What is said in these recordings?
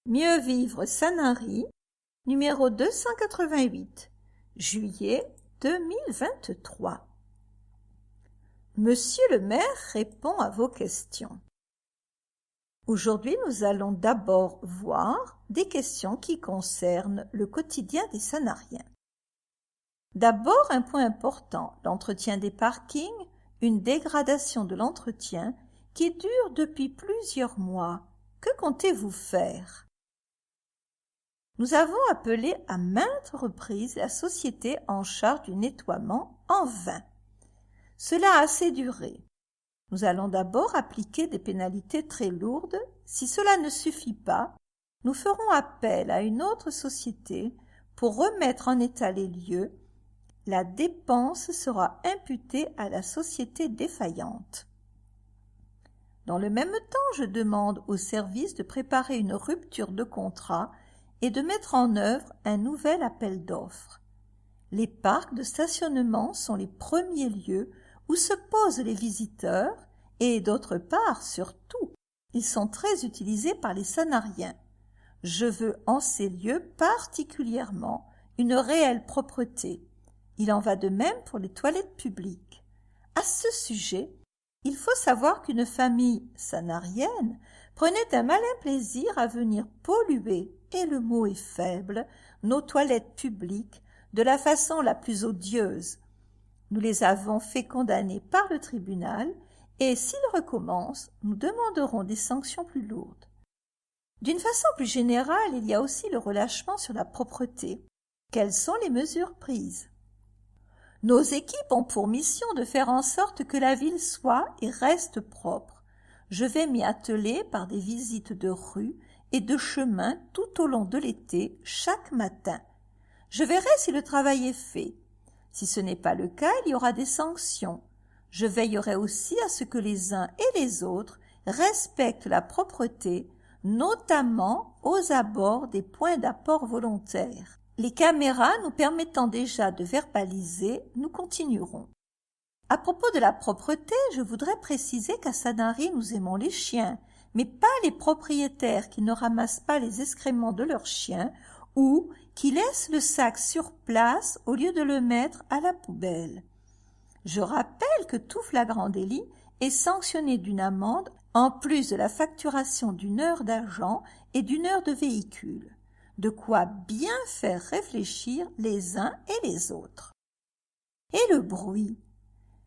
Mieux vivre Sanary, numéro 288, juillet 2023. Monsieur le maire répond à vos questions. Aujourd'hui, nous allons d'abord voir des questions qui concernent le quotidien des Sanariens. D'abord, un point important, l'entretien des parkings, une dégradation de l'entretien qui dure depuis plusieurs mois. Que comptez-vous faire? Nous avons appelé à maintes reprises la société en charge du nettoiement en vain. Cela a assez duré. Nous allons d'abord appliquer des pénalités très lourdes. Si cela ne suffit pas, nous ferons appel à une autre société pour remettre en état les lieux. La dépense sera imputée à la société défaillante. Dans le même temps, je demande au service de préparer une rupture de contrat et de mettre en œuvre un nouvel appel d'offres. Les parcs de stationnement sont les premiers lieux où se posent les visiteurs et, d'autre part, surtout, ils sont très utilisés par les Sanariens. Je veux en ces lieux particulièrement une réelle propreté. Il en va de même pour les toilettes publiques. À ce sujet, il faut savoir qu'une famille sanarienne prenait un malin plaisir à venir polluer, et le mot est faible, nos toilettes publiques de la façon la plus odieuse. Nous les avons fait condamner par le tribunal et s'ils recommencent, nous demanderons des sanctions plus lourdes. D'une façon plus générale, il y a aussi le relâchement sur la propreté. Quelles sont les mesures prises? Nos équipes ont pour mission de faire en sorte que la ville soit et reste propre. Je vais m'y atteler par des visites de rues et de chemins tout au long de l'été, chaque matin. Je verrai si le travail est fait. Si ce n'est pas le cas, il y aura des sanctions. Je veillerai aussi à ce que les uns et les autres respectent la propreté, notamment aux abords des points d'apport volontaires. Les caméras nous permettant déjà de verbaliser, nous continuerons. À propos de la propreté, je voudrais préciser qu'à Sanary, nous aimons les chiens, mais pas les propriétaires qui ne ramassent pas les excréments de leurs chiens ou qui laissent le sac sur place au lieu de le mettre à la poubelle. Je rappelle que tout flagrant délit est sanctionné d'une amende en plus de la facturation d'une heure d'argent et d'une heure de véhicule. De quoi bien faire réfléchir les uns et les autres. Et le bruit?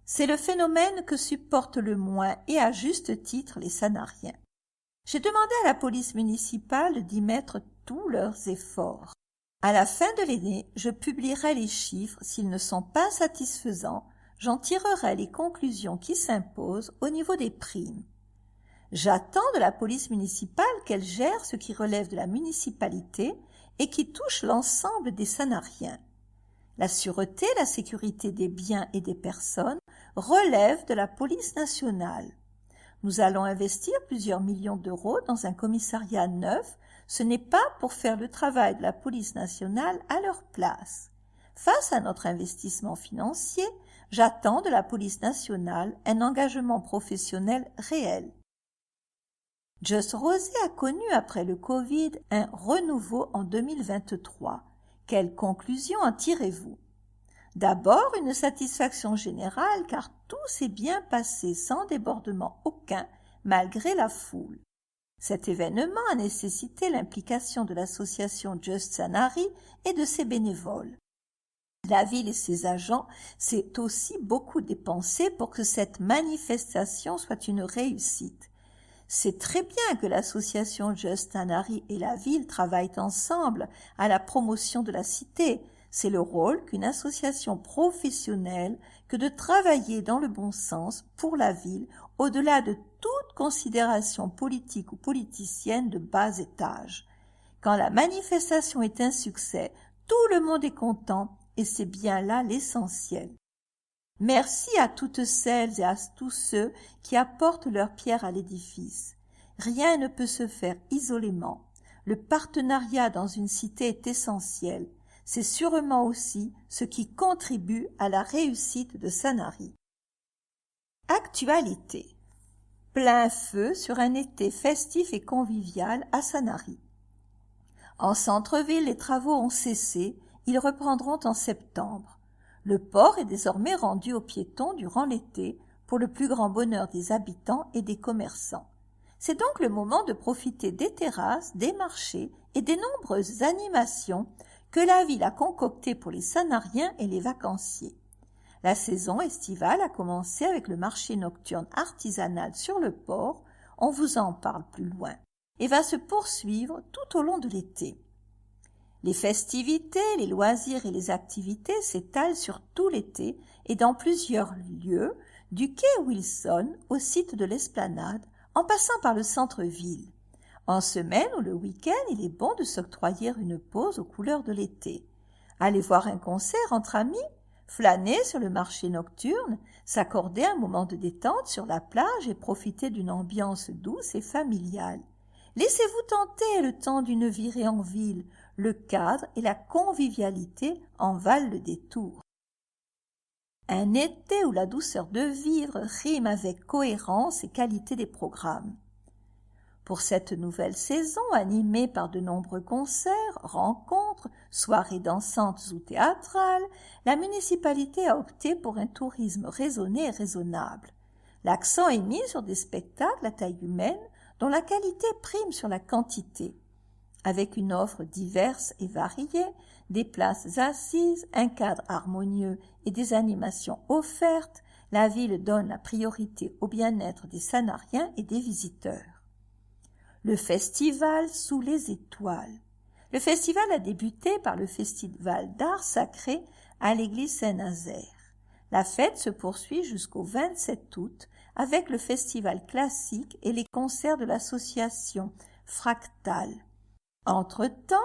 C'est le phénomène que supportent le moins et à juste titre les Sanariens. J'ai demandé à la police municipale d'y mettre tous leurs efforts. À la fin de l'année, je publierai les chiffres. S'ils ne sont pas satisfaisants, j'en tirerai les conclusions qui s'imposent au niveau des primes. J'attends de la police municipale qu'elle gère ce qui relève de la municipalité et qui touche l'ensemble des Sanariens. La sûreté, la sécurité des biens et des personnes relèvent de la police nationale. Nous allons investir plusieurs millions d'euros dans un commissariat neuf. Ce n'est pas pour faire le travail de la police nationale à leur place. Face à notre investissement financier, j'attends de la police nationale un engagement professionnel réel. Just Rosé a connu après le Covid un renouveau en 2023. Quelles conclusions en tirez-vous? D'abord, une satisfaction générale car tout s'est bien passé sans débordement aucun malgré la foule. Cet événement a nécessité l'implication de l'association Just Sanary et de ses bénévoles. La ville et ses agents s'est aussi beaucoup dépensé pour que cette manifestation soit une réussite. C'est très bien que l'association Just Sanary et la ville travaillent ensemble à la promotion de la cité. C'est le rôle qu'une association professionnelle que de travailler dans le bon sens pour la ville, au-delà de toute considération politique ou politicienne de bas étage. Quand la manifestation est un succès, tout le monde est content et c'est bien là l'essentiel. Merci à toutes celles et à tous ceux qui apportent leur pierre à l'édifice. Rien ne peut se faire isolément. Le partenariat dans une cité est essentiel. C'est sûrement aussi ce qui contribue à la réussite de Sanary. Actualité. Plein feu sur un été festif et convivial à Sanary. En centre-ville, les travaux ont cessé, ils reprendront en septembre. Le port est désormais rendu aux piétons durant l'été, pour le plus grand bonheur des habitants et des commerçants. C'est donc le moment de profiter des terrasses, des marchés et des nombreuses animations que la ville a concoctées pour les Sanariens et les vacanciers. La saison estivale a commencé avec le marché nocturne artisanal sur le port, on vous en parle plus loin, et va se poursuivre tout au long de l'été. Les festivités, les loisirs et les activités s'étalent sur tout l'été et dans plusieurs lieux, du quai Wilson au site de l'Esplanade, en passant par le centre-ville. En semaine ou le week-end, il est bon de s'octroyer une pause aux couleurs de l'été. Aller voir un concert entre amis, flâner sur le marché nocturne, s'accorder un moment de détente sur la plage et profiter d'une ambiance douce et familiale. Laissez-vous tenter le temps d'une virée en ville, le cadre et la convivialité en valent le détour. Un été où la douceur de vivre rime avec cohérence et qualité des programmes. Pour cette nouvelle saison, animée par de nombreux concerts, rencontres, soirées dansantes ou théâtrales, la municipalité a opté pour un tourisme raisonné et raisonnable. L'accent est mis sur des spectacles à taille humaine dont la qualité prime sur la quantité. Avec une offre diverse et variée, des places assises, un cadre harmonieux et des animations offertes, la ville donne la priorité au bien-être des Sanariens et des visiteurs. Le festival sous les étoiles. Le festival a débuté par le festival d'art sacré à l'église Saint-Nazaire. La fête se poursuit jusqu'au 27 août avec le festival classique et les concerts de l'association Fractal. Entre-temps,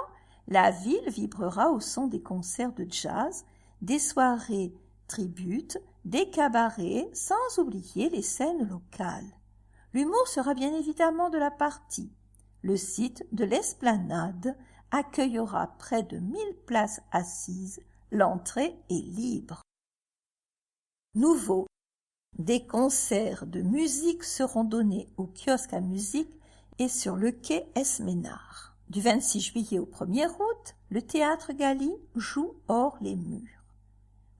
la ville vibrera au son des concerts de jazz, des soirées tributes, des cabarets, sans oublier les scènes locales. L'humour sera bien évidemment de la partie. Le site de l'Esplanade accueillera près de 1000 places assises. L'entrée est libre. Nouveau, des concerts de musique seront donnés au kiosque à musique et sur le quai Esménard. Du 26 juillet au 1er août, le théâtre Galie joue hors les murs.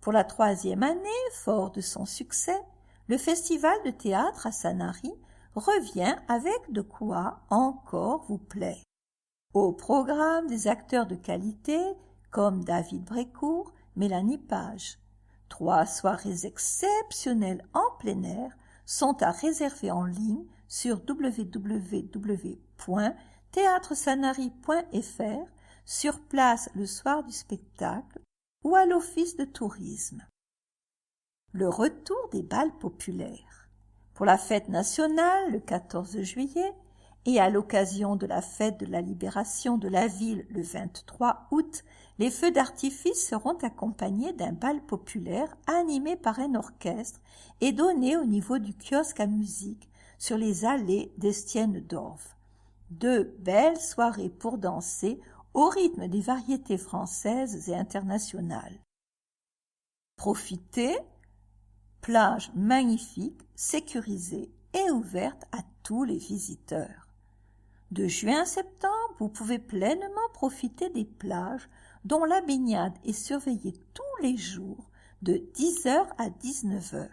Pour la 3e année, fort de son succès, le festival de théâtre à Sanary revient avec de quoi encore vous plaire. Au programme, des acteurs de qualité comme David Brécourt, Mélanie Page. 3 soirées exceptionnelles en plein air sont à réserver en ligne sur www.théâtresanary.fr, sur place le soir du spectacle ou à l'office de tourisme. Le retour des bals populaires. Pour la fête nationale, le 14 juillet, et à l'occasion de la fête de la libération de la ville le 23 août, les feux d'artifice seront accompagnés d'un bal populaire animé par un orchestre et donné au niveau du kiosque à musique sur les allées d'Estienne-d'Orve. 2 belles soirées pour danser au rythme des variétés françaises et internationales. Profitez, plage magnifique, sécurisée et ouverte à tous les visiteurs. De juin à septembre, vous pouvez pleinement profiter des plages dont la baignade est surveillée tous les jours de 10h à 19h.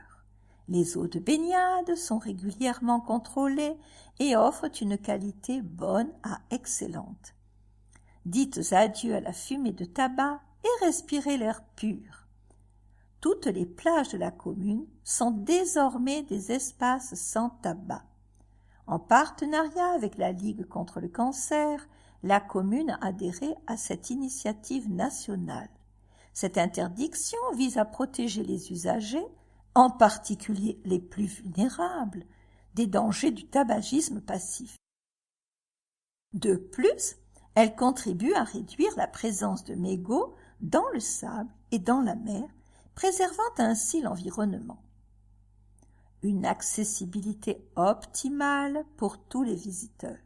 Les eaux de baignade sont régulièrement contrôlées et offrent une qualité bonne à excellente. Dites adieu à la fumée de tabac et respirez l'air pur. Toutes les plages de la commune sont désormais des espaces sans tabac. En partenariat avec la Ligue contre le cancer, la commune a adhéré à cette initiative nationale. Cette interdiction vise à protéger les usagers, en particulier les plus vulnérables, des dangers du tabagisme passif. De plus, elle contribue à réduire la présence de mégots dans le sable et dans la mer, préservant ainsi l'environnement. Une accessibilité optimale pour tous les visiteurs.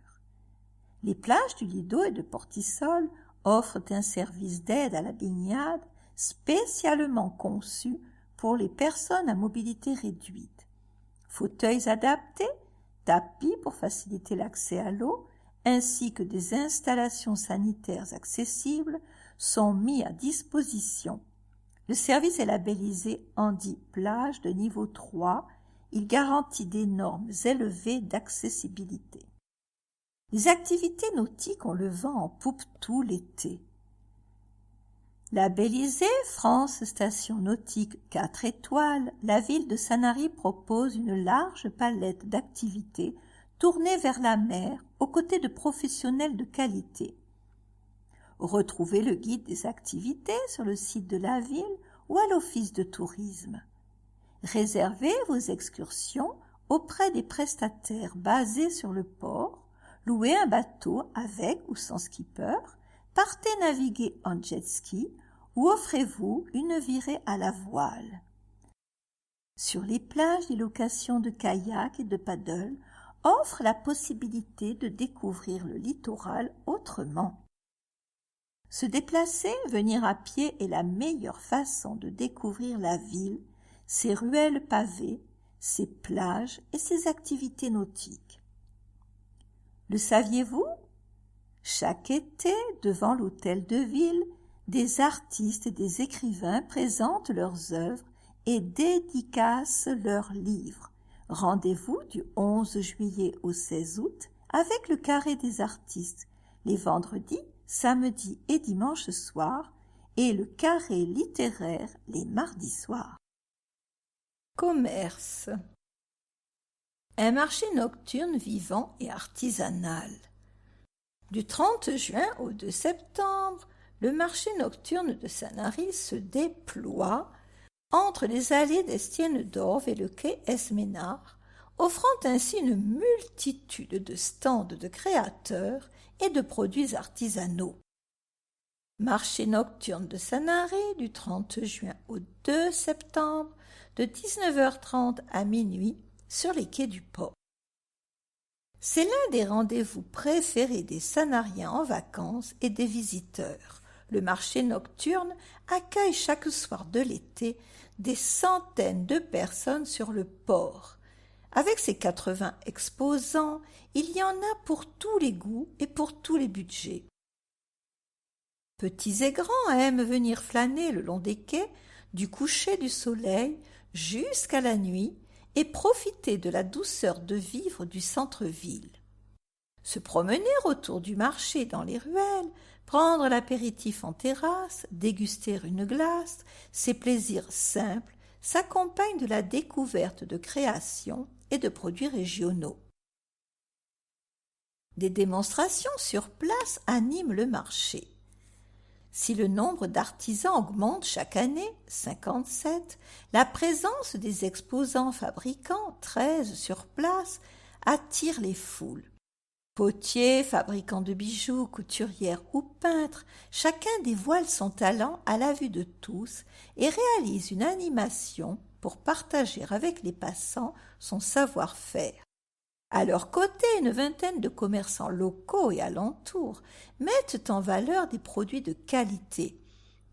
Les plages du Lido et de Portisol offrent un service d'aide à la baignade spécialement conçu pour les personnes à mobilité réduite. Fauteuils adaptés, tapis pour faciliter l'accès à l'eau, ainsi que des installations sanitaires accessibles sont mis à disposition. Le service est labellisé Handy Plage de niveau 3. Il garantit des normes élevées d'accessibilité. Les activités nautiques ont le vent en poupe tout l'été. Labellisée France Station Nautique 4 étoiles, la ville de Sanary propose une large palette d'activités tournées vers la mer aux côtés de professionnels de qualité. Retrouvez le guide des activités sur le site de la ville ou à l'office de tourisme. Réservez vos excursions auprès des prestataires basés sur le port, louez un bateau avec ou sans skipper, partez naviguer en jet ski ou offrez-vous une virée à la voile. Sur les plages, les locations de kayak et de paddle offrent la possibilité de découvrir le littoral autrement. Se déplacer, venir à pied est la meilleure façon de découvrir la ville, ses ruelles pavées, ses plages et ses activités nautiques. Le saviez-vous? Chaque été, devant l'hôtel de ville, des artistes et des écrivains présentent leurs œuvres et dédicacent leurs livres. Rendez-vous du 11 juillet au 16 août avec le Carré des artistes, les vendredis, samedis et dimanches soirs, et le Carré littéraire les mardis soirs. Commerce. Un marché nocturne vivant et artisanal. Du 30 juin au 2 septembre, le marché nocturne de Sanary se déploie entre les allées d'Estienne-d'Orve et le quai Esménard, offrant ainsi une multitude de stands de créateurs et de produits artisanaux. Marché nocturne de Sanary du 30 juin au 2 septembre, de 19h30 à minuit sur les quais du port. C'est l'un des rendez-vous préférés des Sanariens en vacances et des visiteurs. Le marché nocturne accueille chaque soir de l'été des centaines de personnes sur le port. Avec ses 80 exposants, il y en a pour tous les goûts et pour tous les budgets. Petits et grands aiment venir flâner le long des quais, du coucher du soleil jusqu'à la nuit, et profiter de la douceur de vivre du centre-ville. Se promener autour du marché dans les ruelles, prendre l'apéritif en terrasse, déguster une glace, ces plaisirs simples s'accompagnent de la découverte de créations et de produits régionaux. Des démonstrations sur place animent le marché. Si le nombre d'artisans augmente chaque année, 57, la présence des exposants fabricants, 13 sur place, attire les foules. Potiers, fabricants de bijoux, couturières ou peintres, chacun dévoile son talent à la vue de tous et réalise une animation pour partager avec les passants son savoir-faire. À leur côté, une vingtaine de commerçants locaux et alentours mettent en valeur des produits de qualité.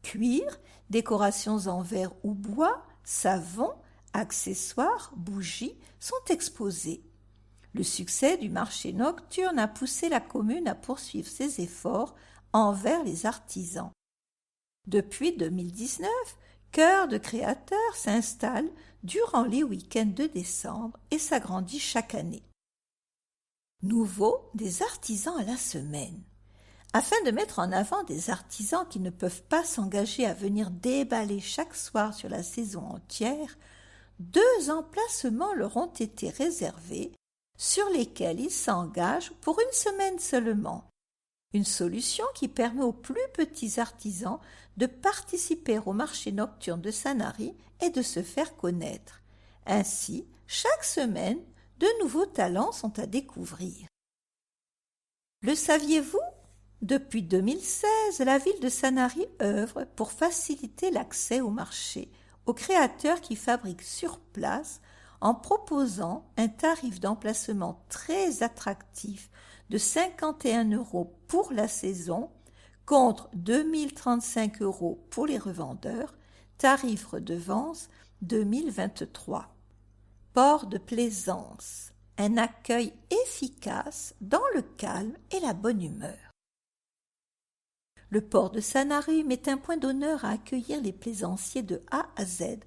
Cuir, décorations en verre ou bois, savons, accessoires, bougies sont exposés. Le succès du marché nocturne a poussé la commune à poursuivre ses efforts envers les artisans. Depuis 2019, Cœur de créateurs s'installe durant les week-ends de décembre et s'agrandit chaque année. Nouveau, des artisans à la semaine. Afin de mettre en avant des artisans qui ne peuvent pas s'engager à venir déballer chaque soir sur la saison entière, 2 emplacements leur ont été réservés sur lesquels ils s'engagent pour une semaine seulement. Une solution qui permet aux plus petits artisans de participer au marché nocturne de Sanary et de se faire connaître. Ainsi, chaque semaine, de nouveaux talents sont à découvrir. Le saviez-vous? Depuis 2016, la ville de Sanary œuvre pour faciliter l'accès au marché aux créateurs qui fabriquent sur place en proposant un tarif d'emplacement très attractif de 51 € pour la saison contre 2035 € pour les revendeurs, tarif redevance 2023. Port de plaisance. un accueil efficace dans le calme et la bonne humeur. Le port de Sanary met un point d'honneur à accueillir les plaisanciers de A à Z,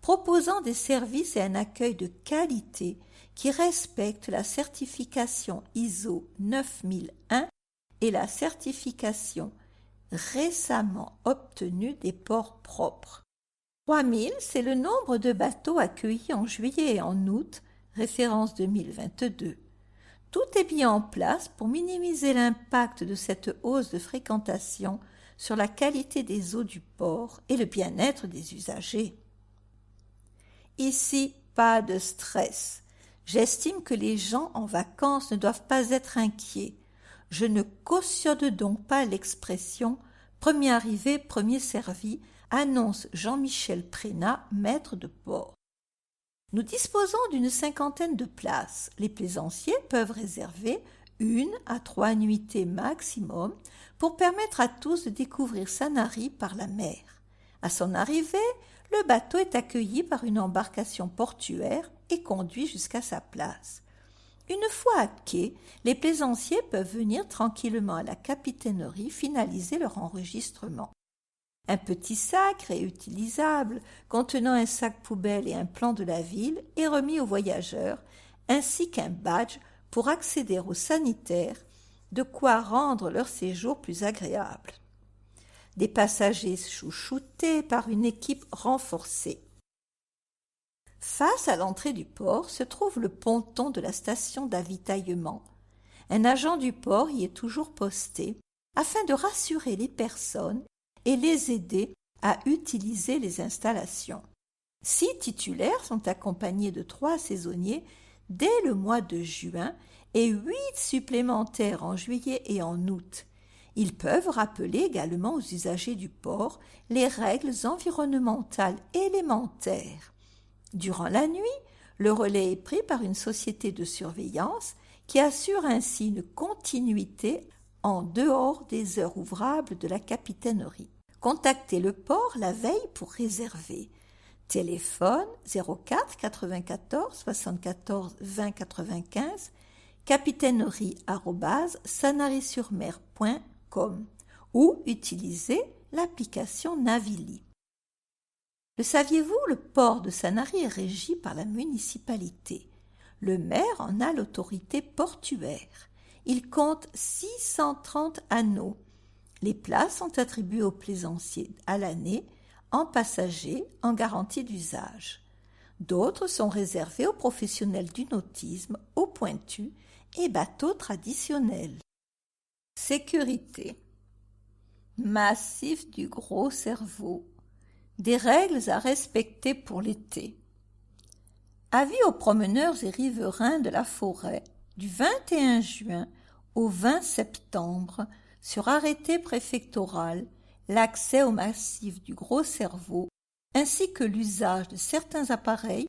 proposant des services et un accueil de qualité qui respectent la certification ISO 9001 et la certification récemment obtenue des ports propres. 3000, c'est le nombre de bateaux accueillis en juillet et en août, référence 2022. Tout est mis en place pour minimiser l'impact de cette hausse de fréquentation sur la qualité des eaux du port et le bien-être des usagers. Ici, pas de stress. J'estime que les gens en vacances ne doivent pas être inquiets. Je ne cautionne donc pas l'expression « premier arrivé, premier servi », annonce Jean-Michel Prénat, maître de port. Nous disposons d'une 50aine de places. Les plaisanciers peuvent réserver 1 à 3 nuitées maximum pour permettre à tous de découvrir Sanary par la mer. À son arrivée, le bateau est accueilli par une embarcation portuaire et conduit jusqu'à sa place. Une fois à quai, les plaisanciers peuvent venir tranquillement à la capitainerie finaliser leur enregistrement. Un petit sac réutilisable contenant un sac poubelle et un plan de la ville est remis aux voyageurs, ainsi qu'un badge pour accéder aux sanitaires, de quoi rendre leur séjour plus agréable. Des passagers chouchoutés par une équipe renforcée. Face à l'entrée du port se trouve le ponton de la station d'avitaillement. Un agent du port y est toujours posté afin de rassurer les personnes et les aider à utiliser les installations. 6 titulaires sont accompagnés de 3 saisonniers dès le mois de juin et 8 supplémentaires en juillet et en août. Ils peuvent rappeler également aux usagers du port les règles environnementales élémentaires. Durant la nuit, le relais est pris par une société de surveillance qui assure ainsi une continuité en dehors des heures ouvrables de la capitainerie. Contactez le port la veille pour réserver. Téléphone 04 94 74 20 95, capitainerie@sanarysurmer.com ou utilisez l'application Navili. Le saviez-vous, le port de Sanary est régi par la municipalité. Le maire en a l'autorité portuaire. Il compte 630 anneaux. Les places sont attribuées aux plaisanciers à l'année, en passagers, en garantie d'usage. D'autres sont réservées aux professionnels du nautisme, aux pointus et bateaux traditionnels. Sécurité. Massif du Gros Cerveau. Des règles à respecter pour l'été. Avis aux promeneurs et riverains de la forêt du 21 juin au 20 septembre sur arrêté préfectoral l'accès au massif du Gros Cerveau ainsi que l'usage de certains appareils,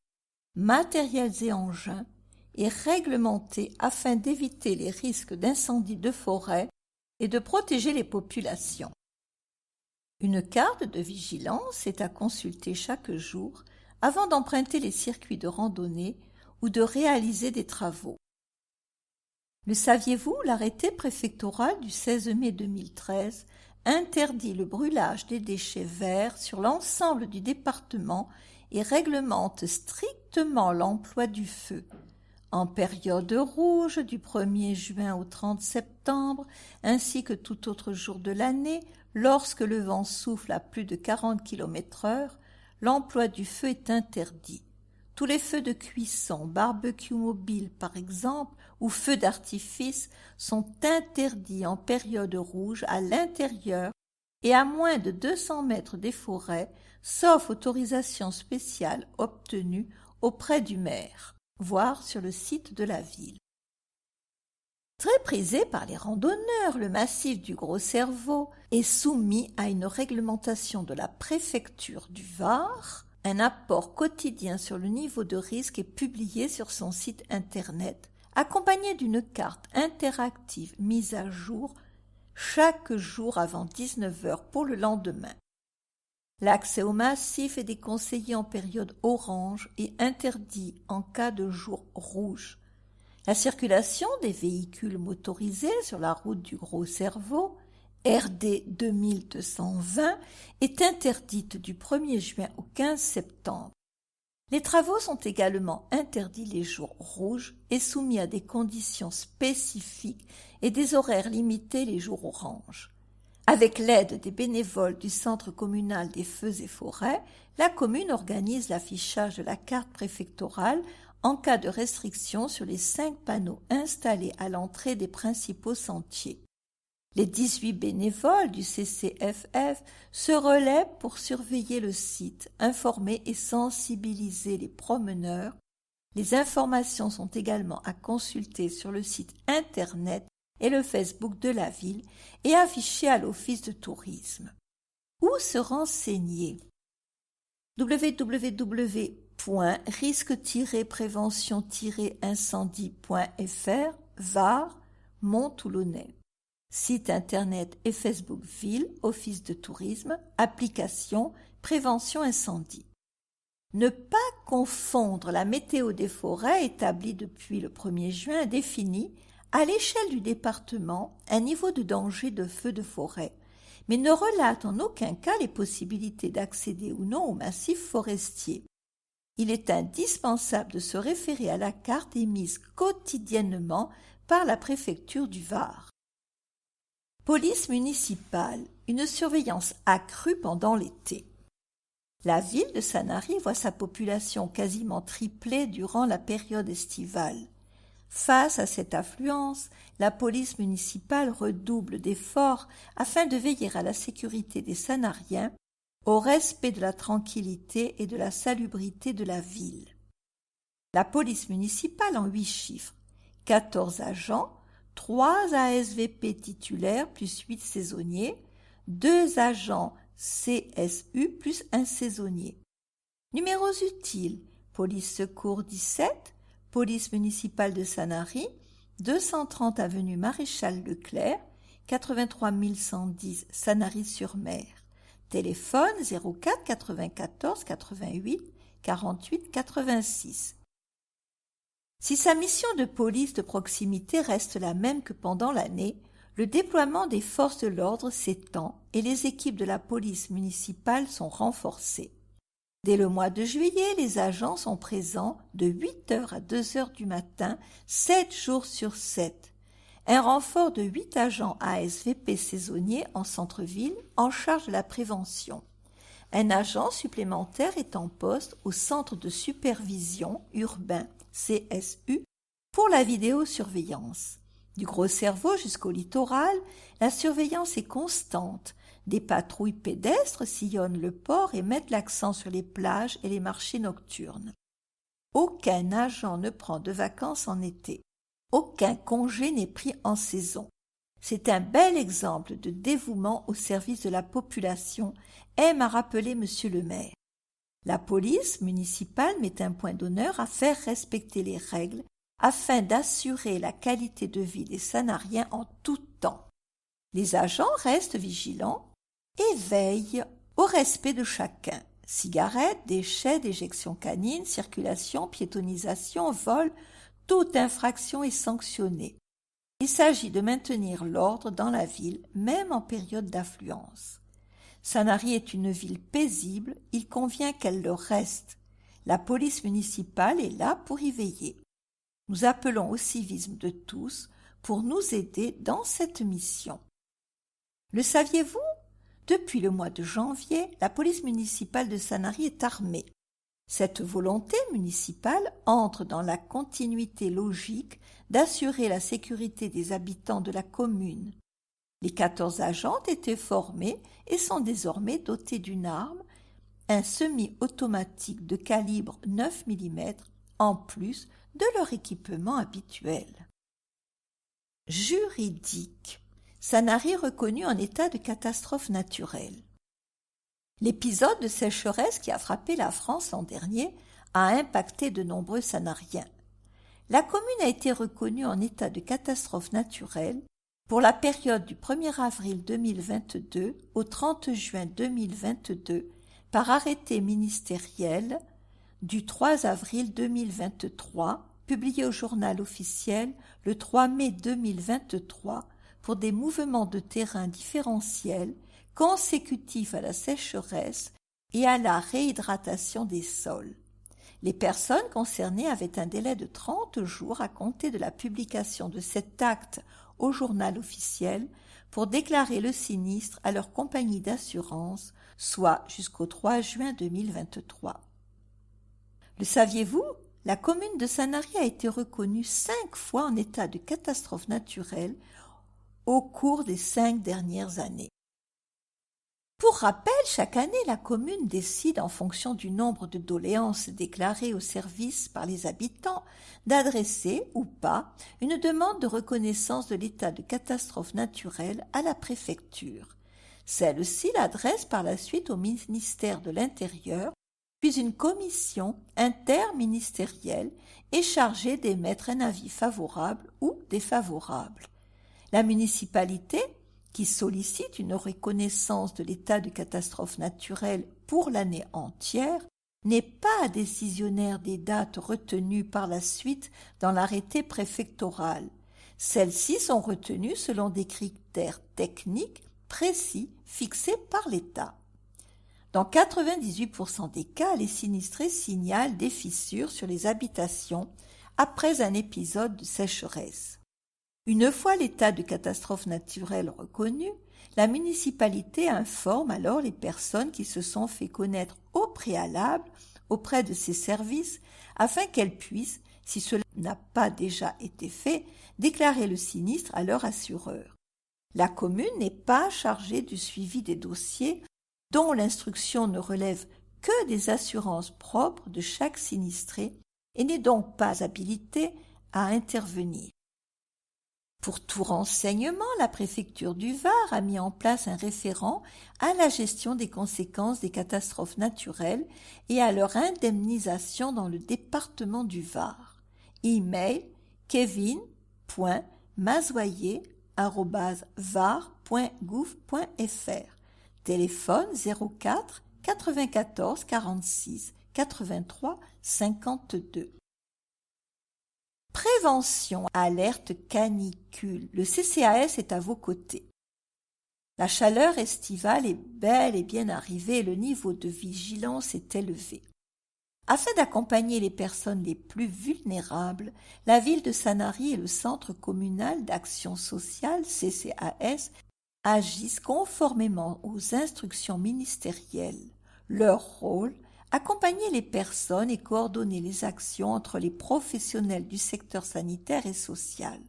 matériels et engins est réglementé afin d'éviter les risques d'incendie de forêt et de protéger les populations. Une carte de vigilance est à consulter chaque jour avant d'emprunter les circuits de randonnée ou de réaliser des travaux. Le saviez-vous, l'arrêté préfectoral du 16 mai 2013 interdit le brûlage des déchets verts sur l'ensemble du département et réglemente strictement l'emploi du feu. En période rouge, du 1er juin au 30 septembre, ainsi que tout autre jour de l'année, lorsque le vent souffle à plus de 40 km/h, l'emploi du feu est interdit. Tous les feux de cuisson, barbecue mobile par exemple, ou feux d'artifice sont interdits en période rouge à l'intérieur et à moins de 200 mètres des forêts, sauf autorisation spéciale obtenue auprès du maire, voire sur le site de la ville. Très prisé par les randonneurs, le massif du Gros Cerveau est soumis à une réglementation de la préfecture du Var. Un apport quotidien sur le niveau de risque est publié sur son site internet, accompagné d'une carte interactive mise à jour chaque jour avant 19h pour le lendemain. L'accès au massif est déconseillé en période orange et interdit en cas de jour rouge. La circulation des véhicules motorisés sur la route du Gros Cerveau, RD 2220, est interdite du 1er juin au 15 septembre. Les travaux sont également interdits les jours rouges et soumis à des conditions spécifiques et des horaires limités les jours oranges. Avec l'aide des bénévoles du Centre communal des feux et forêts, la commune organise l'affichage de la carte préfectorale en cas de restriction sur les 5 panneaux installés à l'entrée des principaux sentiers. Les 18 bénévoles du CCFF se relaient pour surveiller le site, informer et sensibiliser les promeneurs. Les informations sont également à consulter sur le site internet et le Facebook de la ville et affichées à l'office de tourisme. Où se renseigner? www.risque-prévention-incendie.fr Var, Mont-Toulonnais. Site internet et Facebook Ville, Office de tourisme, application Prévention incendie. Ne pas confondre la météo des forêts établie depuis le 1er juin définit, à l'échelle du département, un niveau de danger de feu de forêt, mais ne relate en aucun cas les possibilités d'accéder ou non au massif forestier. Il est indispensable de se référer à la carte émise quotidiennement par la préfecture du Var. Police municipale, une surveillance accrue pendant l'été. La ville de Sanary voit sa population quasiment tripler durant la période estivale. Face à cette affluence, la police municipale redouble d'efforts afin de veiller à la sécurité des Sanariens, au respect de la tranquillité et de la salubrité de la ville. La police municipale en 8 chiffres, 14 agents, 3 ASVP titulaires plus 8 saisonniers, 2 agents CSU plus 1 saisonnier. Numéros utiles: police secours 17, police municipale de Sanary, 230 avenue Maréchal Leclerc, 83 110 Sanary-sur-Mer. Téléphone 04 94 88 48 86. Si sa mission de police de proximité reste la même que pendant l'année, le déploiement des forces de l'ordre s'étend et les équipes de la police municipale sont renforcées. Dès le mois de juillet, les agents sont présents de 8h à 2h du matin, 7 jours sur 7. Un renfort de 8 agents ASVP saisonniers en centre-ville en charge de la prévention. Un agent supplémentaire est en poste au centre de supervision urbain CSU pour la vidéosurveillance. Du Gros Cerveau jusqu'au littoral, la surveillance est constante. Des patrouilles pédestres sillonnent le port et mettent l'accent sur les plages et les marchés nocturnes. Aucun agent ne prend de vacances en été. Aucun congé n'est pris en saison. C'est un bel exemple de dévouement au service de la population, aime à rappeler Monsieur le maire. La police municipale met un point d'honneur à faire respecter les règles afin d'assurer la qualité de vie des Sanariens en tout temps. Les agents restent vigilants et veillent au respect de chacun. Cigarettes, déchets, déjections canines, circulation, piétonisation, vol, toute infraction est sanctionnée. Il s'agit de maintenir l'ordre dans la ville, même en période d'affluence. Sanary est une ville paisible, il convient qu'elle le reste. La police municipale est là pour y veiller. Nous appelons au civisme de tous pour nous aider dans cette mission. Le saviez-vous? Depuis le mois de janvier, la police municipale de Sanary est armée. Cette volonté municipale entre dans la continuité logique d'assurer la sécurité des habitants de la commune. Les 14 agents ont été formés et sont désormais dotés d'une arme, un semi-automatique de calibre 9 mm, en plus de leur équipement habituel. Juridique. Sanary reconnu en état de catastrophe naturelle. L'épisode de sécheresse qui a frappé la France l'an dernier a impacté de nombreux Sanariens. La commune a été reconnue en état de catastrophe naturelle pour la période du 1er avril 2022 au 30 juin 2022 par arrêté ministériel du 3 avril 2023 publié au journal officiel le 3 mai 2023 pour des mouvements de terrain différentiels consécutifs à la sécheresse et à la réhydratation des sols. Les personnes concernées avaient un délai de 30 jours à compter de la publication de cet acte au journal officiel pour déclarer le sinistre à leur compagnie d'assurance, soit jusqu'au 3 juin 2023. Le saviez-vous? La commune de Sanary a été reconnue 5 fois en état de catastrophe naturelle au cours des 5 dernières années. Pour rappel, chaque année, la commune décide, en fonction du nombre de doléances déclarées au service par les habitants, d'adresser ou pas une demande de reconnaissance de l'état de catastrophe naturelle à la préfecture. Celle-ci l'adresse par la suite au ministère de l'Intérieur, puis une commission interministérielle est chargée d'émettre un avis favorable ou défavorable. La municipalité, qui sollicite une reconnaissance de l'état de catastrophe naturelle pour l'année entière, n'est pas décisionnaire des dates retenues par la suite dans l'arrêté préfectoral. Celles-ci sont retenues selon des critères techniques précis fixés par l'État. Dans 98% des cas, les sinistrés signalent des fissures sur les habitations après un épisode de sécheresse. Une fois l'état de catastrophe naturelle reconnu, la municipalité informe alors les personnes qui se sont fait connaître au préalable auprès de ses services afin qu'elles puissent, si cela n'a pas déjà été fait, déclarer le sinistre à leur assureur. La commune n'est pas chargée du suivi des dossiers dont l'instruction ne relève que des assurances propres de chaque sinistré et n'est donc pas habilitée à intervenir. Pour tout renseignement, la préfecture du Var a mis en place un référent à la gestion des conséquences des catastrophes naturelles et à leur indemnisation dans le département du Var. E-mail kevin.mazoyer@var.gouv.fr. Téléphone 04 94 46 83 52. Prévention, alerte canicule. Le CCAS est à vos côtés. La chaleur estivale est bel et bien arrivée et le niveau de vigilance est élevé. Afin d'accompagner les personnes les plus vulnérables, la ville de Sanary et le Centre communal d'action sociale, CCAS, agissent conformément aux instructions ministérielles. Leur rôle, accompagner les personnes et coordonner les actions entre les professionnels du secteur sanitaire et social.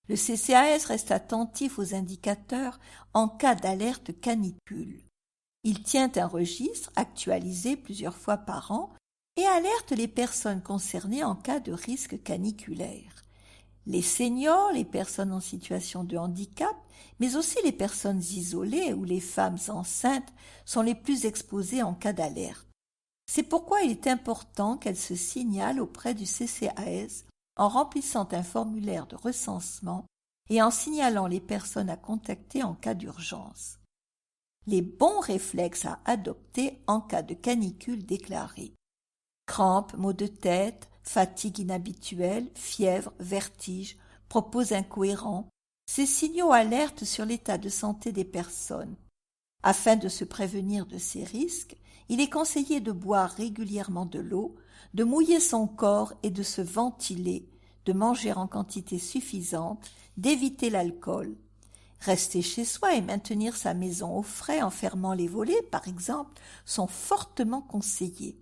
Le CCAS reste attentif aux indicateurs en cas d'alerte canicule. Il tient un registre actualisé plusieurs fois par an et alerte les personnes concernées en cas de risque caniculaire. Les seniors, les personnes en situation de handicap, mais aussi les personnes isolées ou les femmes enceintes sont les plus exposées en cas d'alerte. C'est pourquoi il est important qu'elles se signalent auprès du CCAS en remplissant un formulaire de recensement et en signalant les personnes à contacter en cas d'urgence. Les bons réflexes à adopter en cas de canicule déclarée. Crampes, maux de tête, fatigue inhabituelle, fièvre, vertige, propos incohérents, ces signaux alertent sur l'état de santé des personnes. Afin de se prévenir de ces risques, il est conseillé de boire régulièrement de l'eau, de mouiller son corps et de se ventiler, de manger en quantité suffisante, d'éviter l'alcool. Rester chez soi et maintenir sa maison au frais en fermant les volets, par exemple, sont fortement conseillés.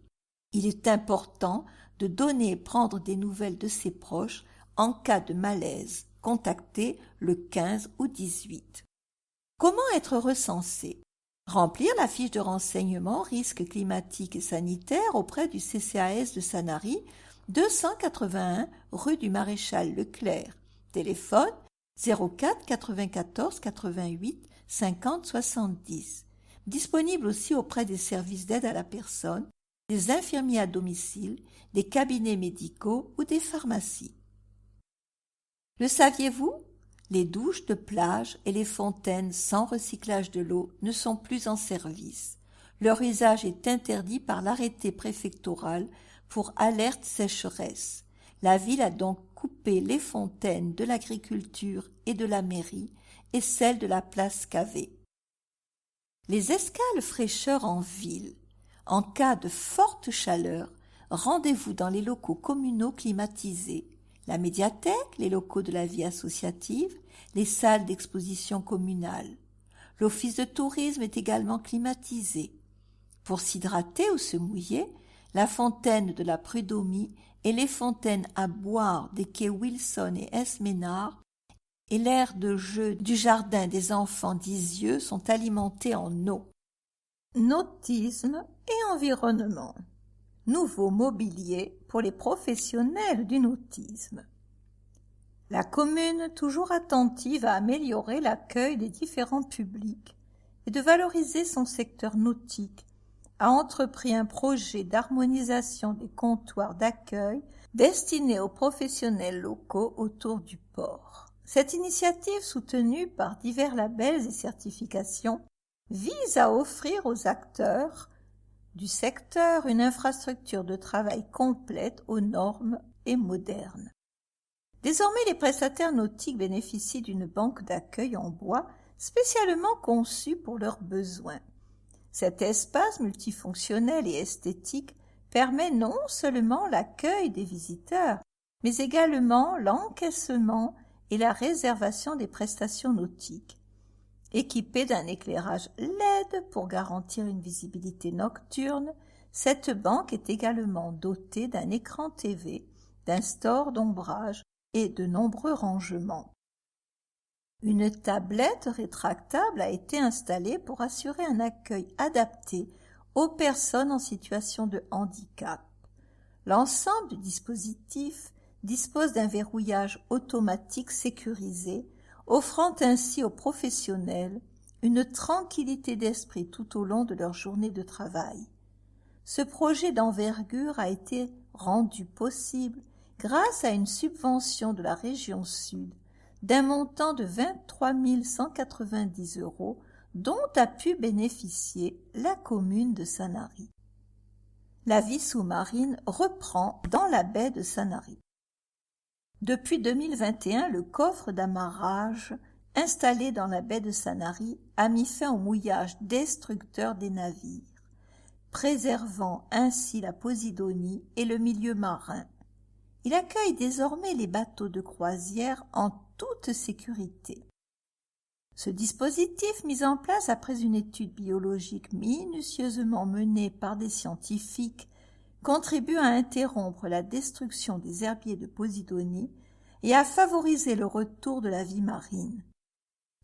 Il est important de donner et prendre des nouvelles de ses proches en cas de malaise. Contacter le 15 ou 18. Comment être recensé? Remplir la fiche de renseignement risques climatiques et sanitaires auprès du CCAS de Sanary, 281 rue du Maréchal Leclerc. Téléphone 04 94 88 50 70. Disponible aussi auprès des services d'aide à la personne, des infirmiers à domicile, des cabinets médicaux ou des pharmacies. Le saviez-vous? Les douches de plage et les fontaines sans recyclage de l'eau ne sont plus en service. Leur usage est interdit par l'arrêté préfectoral pour alerte sécheresse. La ville a donc coupé les fontaines de l'agriculture et de la mairie et celles de la place Cavé. Les escales fraîcheur en ville. En cas de forte chaleur, rendez-vous dans les locaux communaux climatisés, la médiathèque, les locaux de la vie associative, les salles d'exposition communales. L'office de tourisme est également climatisé. Pour s'hydrater ou se mouiller, la fontaine de la Prud'homie et les fontaines à boire des quais Wilson et Esménard et l'aire de jeu du jardin des enfants d'Isieux sont alimentés en eau. Nautisme et environnement. Nouveau mobilier pour les professionnels du nautisme. La commune, toujours attentive à améliorer l'accueil des différents publics et de valoriser son secteur nautique, a entrepris un projet d'harmonisation des comptoirs d'accueil destinés aux professionnels locaux autour du port. Cette initiative, soutenue par divers labels et certifications, vise à offrir aux acteurs du secteur une infrastructure de travail complète aux normes et moderne. Désormais, les prestataires nautiques bénéficient d'une banque d'accueil en bois spécialement conçue pour leurs besoins. Cet espace multifonctionnel et esthétique permet non seulement l'accueil des visiteurs, mais également l'encaissement et la réservation des prestations nautiques. Équipée d'un éclairage LED pour garantir une visibilité nocturne, cette banque est également dotée d'un écran TV, d'un store d'ombrage et de nombreux rangements. Une tablette rétractable a été installée pour assurer un accueil adapté aux personnes en situation de handicap. L'ensemble du dispositif dispose d'un verrouillage automatique sécurisé, offrant ainsi aux professionnels une tranquillité d'esprit tout au long de leur journée de travail. Ce projet d'envergure a été rendu possible grâce à une subvention de la région Sud d'un montant de 23 190 €, dont a pu bénéficier la commune de Sanary. La vie sous-marine reprend dans la baie de Sanary. Depuis 2021, le coffre d'amarrage installé dans la baie de Sanary a mis fin au mouillage destructeur des navires, préservant ainsi la posidonie et le milieu marin. Il accueille désormais les bateaux de croisière en toute sécurité. Ce dispositif, mis en place après une étude biologique minutieusement menée par des scientifiques, contribue à interrompre la destruction des herbiers de Posidonie et à favoriser le retour de la vie marine.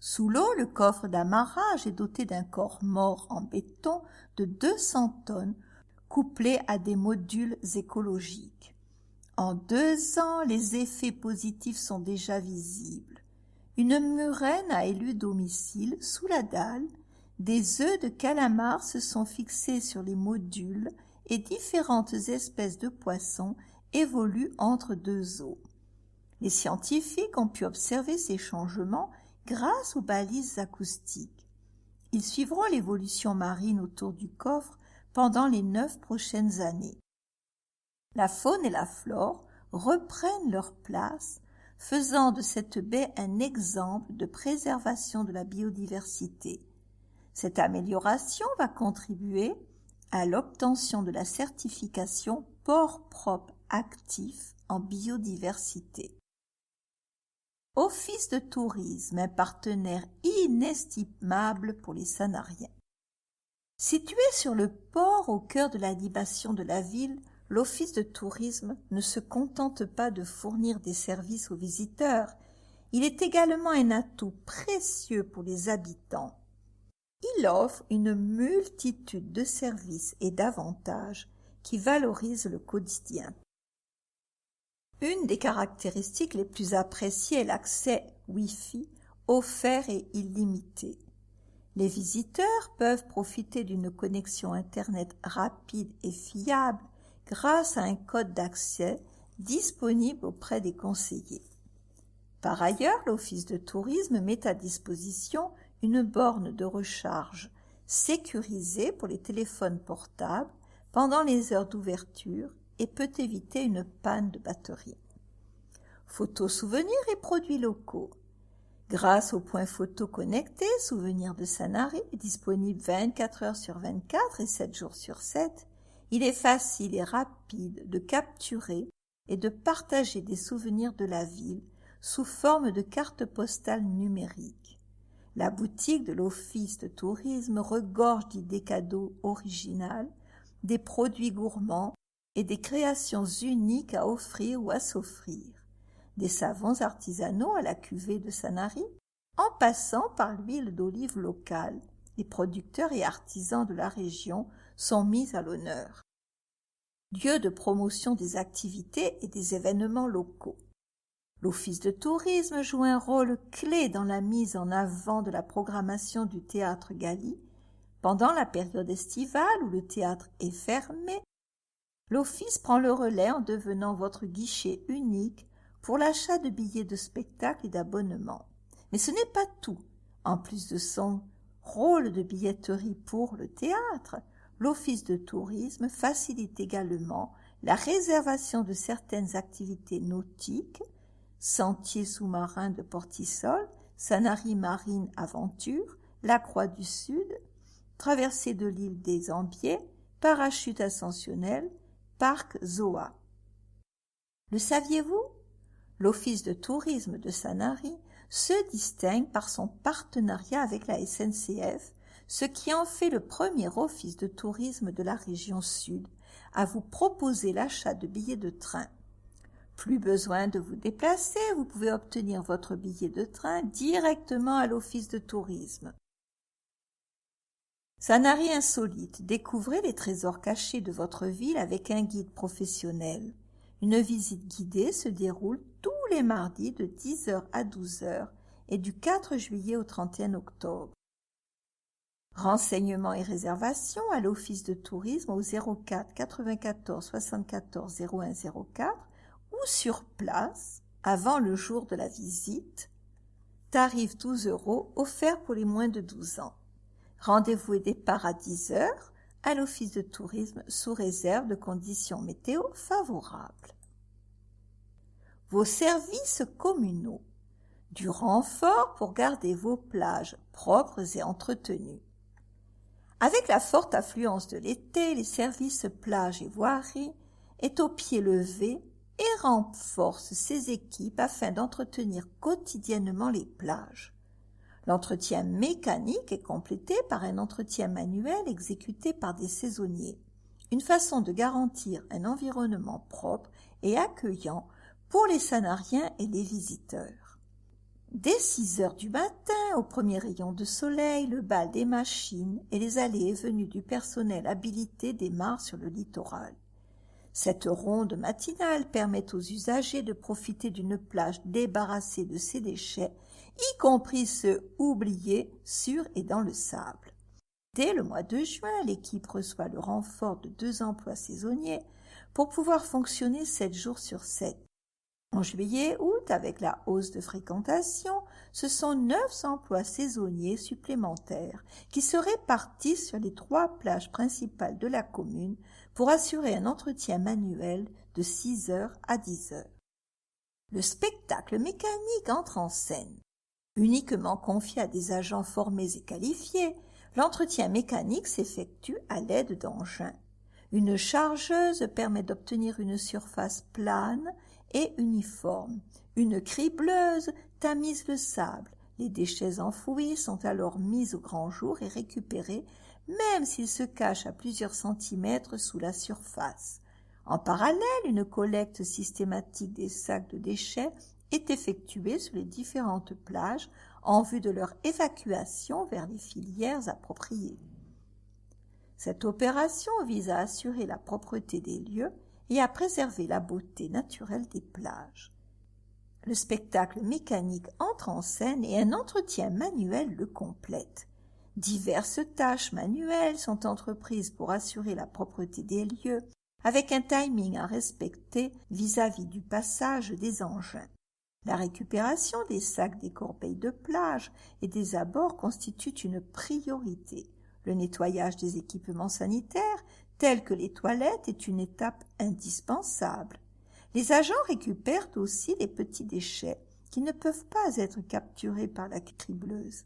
Sous l'eau, le coffre d'amarrage est doté d'un corps mort en béton de 200 tonnes, couplé à des modules écologiques. En 2 ans, les effets positifs sont déjà visibles. Une murène a élu domicile sous la dalle, des œufs de calamar se sont fixés sur les modules et différentes espèces de poissons évoluent entre 2 eaux. Les scientifiques ont pu observer ces changements grâce aux balises acoustiques. Ils suivront l'évolution marine autour du coffre pendant les 9 prochaines années. La faune et la flore reprennent leur place, faisant de cette baie un exemple de préservation de la biodiversité. Cette amélioration va contribuer à l'obtention de la certification port propre actif en biodiversité. Office de tourisme, un partenaire inestimable pour les Sanariens. Situé sur le port au cœur de l'animation de la ville, l'Office de tourisme ne se contente pas de fournir des services aux visiteurs, il est également un atout précieux pour les habitants. Il offre une multitude de services et d'avantages qui valorisent le quotidien. Une des caractéristiques les plus appréciées est l'accès Wi-Fi offert et illimité. Les visiteurs peuvent profiter d'une connexion Internet rapide et fiable grâce à un code d'accès disponible auprès des conseillers. Par ailleurs, l'Office de tourisme met à disposition une borne de recharge sécurisée pour les téléphones portables pendant les heures d'ouverture et peut éviter une panne de batterie. Photos souvenirs et produits locaux. Grâce au point photo connecté Souvenirs de Sanary, disponible 24 heures sur 24 et 7 jours sur 7, il est facile et rapide de capturer et de partager des souvenirs de la ville sous forme de cartes postales numériques. La boutique de l'Office de tourisme regorge d'idées cadeaux originales, des produits gourmands et des créations uniques à offrir ou à s'offrir. Des savons artisanaux à la cuvée de Sanary, en passant par l'huile d'olive locale. Les producteurs et artisans de la région sont mis à l'honneur. Lieu de promotion des activités et des événements locaux. L'Office de tourisme joue un rôle clé dans la mise en avant de la programmation du théâtre Galy. Pendant la période estivale où le théâtre est fermé, l'Office prend le relais en devenant votre guichet unique pour l'achat de billets de spectacle et d'abonnement. Mais ce n'est pas tout. En plus de son rôle de billetterie pour le théâtre, l'Office de tourisme facilite également la réservation de certaines activités nautiques, sentiers sous-marins de Portisol, Sanary Marine Aventure, la Croix du Sud, traversée de l'île des Ambiers, parachute ascensionnel, parc Zoa. Le saviez-vous? L'Office de tourisme de Sanary se distingue par son partenariat avec la SNCF, ce qui en fait le premier office de tourisme de la région sud à vous proposer l'achat de billets de train. Plus besoin de vous déplacer, vous pouvez obtenir votre billet de train directement à l'Office de tourisme. Sanary insolite, découvrez les trésors cachés de votre ville avec un guide professionnel. Une visite guidée se déroule tous les mardis de 10h à 12h et du 4 juillet au 31 octobre. Renseignements et réservations à l'Office de tourisme au 04 94 74 01 04 ou sur place avant le jour de la visite. Tarif 12 € offert pour les moins de 12 ans. Rendez-vous et départ à 10h à l'Office de tourisme sous réserve de conditions météo favorables. Vos services communaux. Du renfort pour garder vos plages propres et entretenues. Avec la forte affluence de l'été, les services plages et voiries est au pied levé et renforce ses équipes afin d'entretenir quotidiennement les plages. L'entretien mécanique est complété par un entretien manuel exécuté par des saisonniers, une façon de garantir un environnement propre et accueillant pour les Sanariens et les visiteurs. Dès 6h du matin, au premier rayon de soleil, le bal des machines et les allées et venues du personnel habilité démarrent sur le littoral. Cette ronde matinale permet aux usagers de profiter d'une plage débarrassée de ses déchets, y compris ceux oubliés sur et dans le sable. Dès le mois de juin, l'équipe reçoit le renfort de 2 emplois saisonniers pour pouvoir fonctionner 7 jours sur 7. En juillet et août, avec la hausse de fréquentation, ce sont 9 emplois saisonniers supplémentaires qui se répartissent sur les 3 plages principales de la commune pour assurer un entretien manuel de 6h à 10h. Le spectacle mécanique entre en scène. Uniquement confié à des agents formés et qualifiés, l'entretien mécanique s'effectue à l'aide d'engins. Une chargeuse permet d'obtenir une surface plane et uniforme. Une cribleuse tamise le sable. Les déchets enfouis sont alors mis au grand jour et récupérés, même s'ils se cachent à plusieurs centimètres sous la surface. En parallèle, une collecte systématique des sacs de déchets est effectuée sur les différentes plages en vue de leur évacuation vers les filières appropriées. Cette opération vise à assurer la propreté des lieux et à préserver la beauté naturelle des plages. Le spectacle mécanique entre en scène et un entretien manuel le complète. Diverses tâches manuelles sont entreprises pour assurer la propreté des lieux, avec un timing à respecter vis-à-vis du passage des engins. La récupération des sacs des corbeilles de plage et des abords constitue une priorité. Le nettoyage des équipements sanitaires, tels que les toilettes, est une étape indispensable. Les agents récupèrent aussi les petits déchets qui ne peuvent pas être capturés par la cribleuse.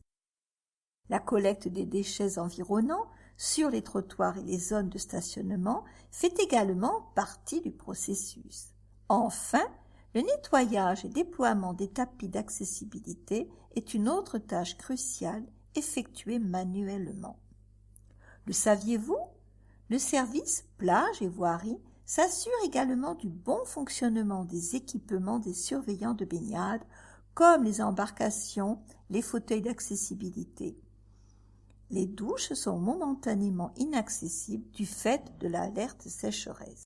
La collecte des déchets environnants sur les trottoirs et les zones de stationnement fait également partie du processus. Enfin, le nettoyage et déploiement des tapis d'accessibilité est une autre tâche cruciale effectuée manuellement. Le saviez-vous? Le service plage et voirie s'assure également du bon fonctionnement des équipements des surveillants de baignade, comme les embarcations, les fauteuils d'accessibilité. Les douches sont momentanément inaccessibles du fait de l'alerte sécheresse.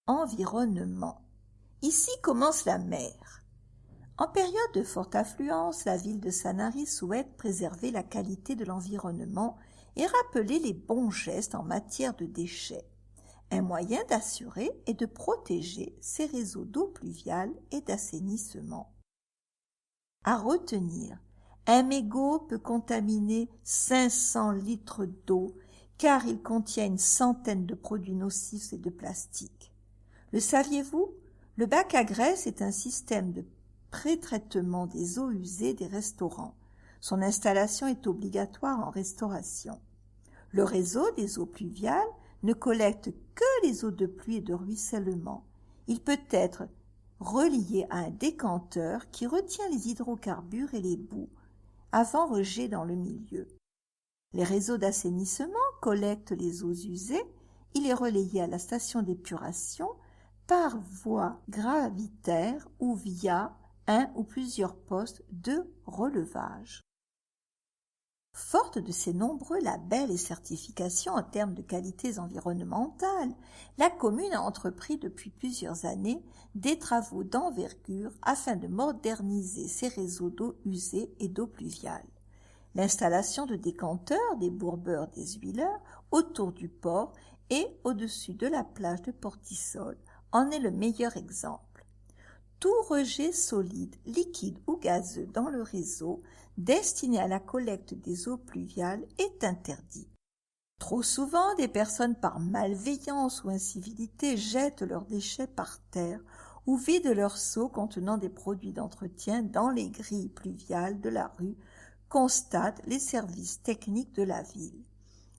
Environnement. Ici commence la mer. En période de forte affluence, la ville de Sanary souhaite préserver la qualité de l'environnement et rappeler les bons gestes en matière de déchets. Un moyen d'assurer et de protéger ces réseaux d'eau pluviale et d'assainissement. À retenir, un mégot peut contaminer 500 litres d'eau car il contient une centaine de produits nocifs et de plastique. Le saviez-vous? Le bac à graisse est un système de pré-traitement des eaux usées des restaurants. Son installation est obligatoire en restauration. Le réseau des eaux pluviales ne collecte que les eaux de pluie et de ruissellement. Il peut être relié à un décanteur qui retient les hydrocarbures et les boues avant rejet dans le milieu. Les réseaux d'assainissement collectent les eaux usées. Il est relayé à la station d'épuration par voie gravitaire ou via un ou plusieurs postes de relevage. Forte de ses nombreux labels et certifications en termes de qualités environnementales, la commune a entrepris depuis plusieurs années des travaux d'envergure afin de moderniser ses réseaux d'eau usée et d'eau pluviale. L'installation de décanteurs, des bourbeurs, des huileurs autour du port et au-dessus de la plage de Portisol en est le meilleur exemple. Tout rejet solide, liquide ou gazeux dans le réseau destiné à la collecte des eaux pluviales est interdit. Trop souvent, des personnes par malveillance ou incivilité jettent leurs déchets par terre ou vident leurs seaux contenant des produits d'entretien dans les grilles pluviales de la rue, constatent les services techniques de la ville.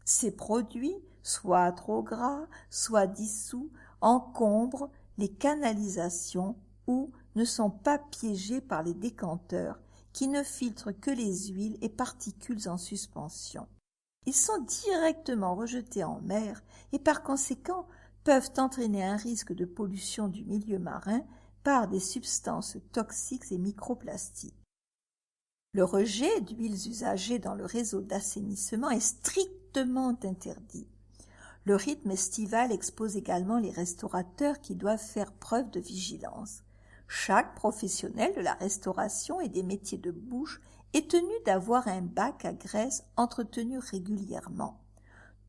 Ces produits, soit trop gras, soit dissous, encombrent les canalisations ou ne sont pas piégés par les décanteurs qui ne filtrent que les huiles et particules en suspension. Ils sont directement rejetés en mer et par conséquent peuvent entraîner un risque de pollution du milieu marin par des substances toxiques et microplastiques. Le rejet d'huiles usagées dans le réseau d'assainissement est strictement interdit. Le rythme estival expose également les restaurateurs qui doivent faire preuve de vigilance. Chaque professionnel de la restauration et des métiers de bouche est tenu d'avoir un bac à graisse entretenu régulièrement.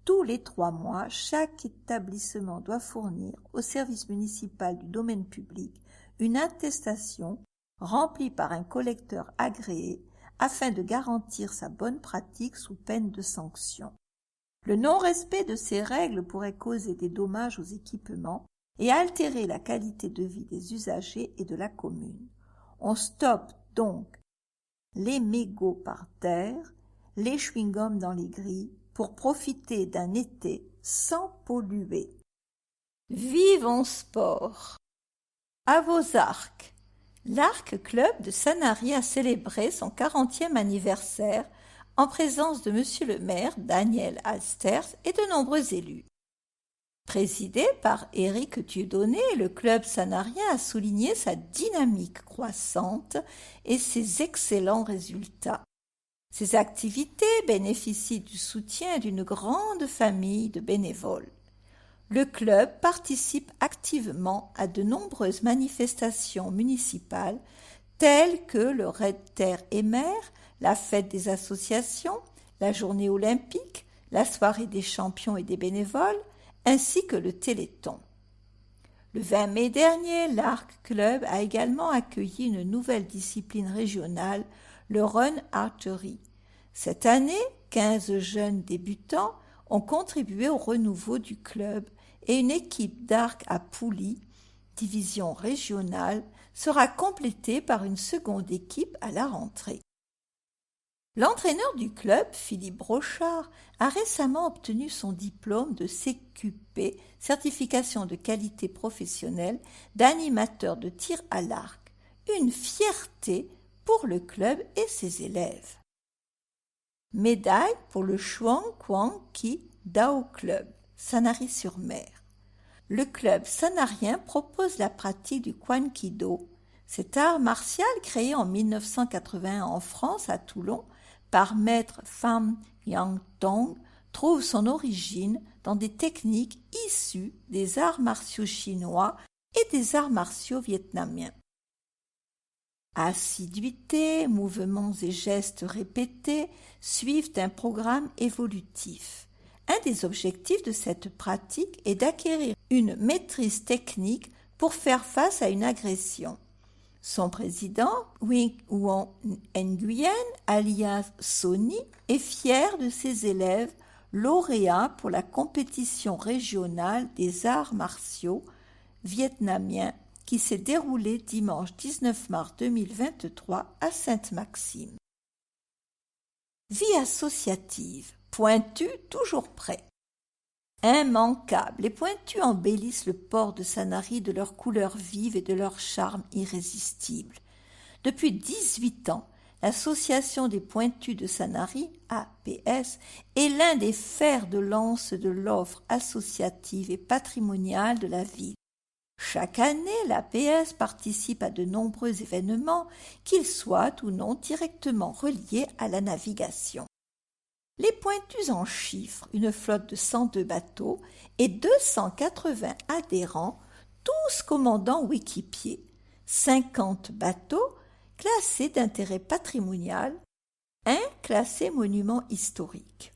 Tous les 3 mois, chaque établissement doit fournir au service municipal du domaine public une attestation remplie par un collecteur agréé afin de garantir sa bonne pratique sous peine de sanction. Le non-respect de ces règles pourrait causer des dommages aux équipements et altérer la qualité de vie des usagers et de la commune. On stoppe donc les mégots par terre, les chewing-gums dans les grilles pour profiter d'un été sans polluer. Vivons sport. À vos arcs. L'Arc Club de Sanary a célébré son 40e anniversaire en présence de Monsieur le maire Daniel Alsters et de nombreux élus. Présidé par Éric Dieudonné, le club sanarien a souligné sa dynamique croissante et ses excellents résultats. Ses activités bénéficient du soutien d'une grande famille de bénévoles. Le club participe activement à de nombreuses manifestations municipales telles que le Raid Terre et Mer, la fête des associations, la journée olympique, la soirée des champions et des bénévoles, ainsi que le Téléthon. Le 20 mai dernier, l'Arc Club a également accueilli une nouvelle discipline régionale, le Run Archery. Cette année, 15 jeunes débutants ont contribué au renouveau du club et une équipe d'arc à poulies division régionale, sera complétée par une seconde équipe à la rentrée. L'entraîneur du club, Philippe Brochard, a récemment obtenu son diplôme de CQP, certification de qualité professionnelle, d'animateur de tir à l'arc, une fierté pour le club et ses élèves. Médaille pour le Chuang Quang Ki Dao Club, Sanary-sur-Mer. Le club sanarien propose la pratique du Kwan Kido, cet art martial créé en 1981 en France, à Toulon, par maître Pham Yang Tong, trouve son origine dans des techniques issues des arts martiaux chinois et des arts martiaux vietnamiens. Assiduité, mouvements et gestes répétés suivent un programme évolutif. Un des objectifs de cette pratique est d'acquérir une maîtrise technique pour faire face à une agression. Son président, Wing Wong Nguyen, alias Sony, est fier de ses élèves lauréats pour la compétition régionale des arts martiaux vietnamiens qui s'est déroulée dimanche 19 mars 2023 à Sainte-Maxime. Vie associative, Pointu toujours prêt. Immanquables, les Pointus embellissent le port de Sanary de leurs couleurs vives et de leur charme irrésistible. Depuis 18 ans, l'Association des Pointus de Sanary, APS, est l'un des fers de lance de l'offre associative et patrimoniale de la ville. Chaque année, l'APS participe à de nombreux événements, qu'ils soient ou non directement reliés à la navigation. Les Pointus en chiffrent une flotte de 102 bateaux et 280 adhérents, tous commandant ou équipiers, 50 bateaux classés d'intérêt patrimonial, un classé monument historique.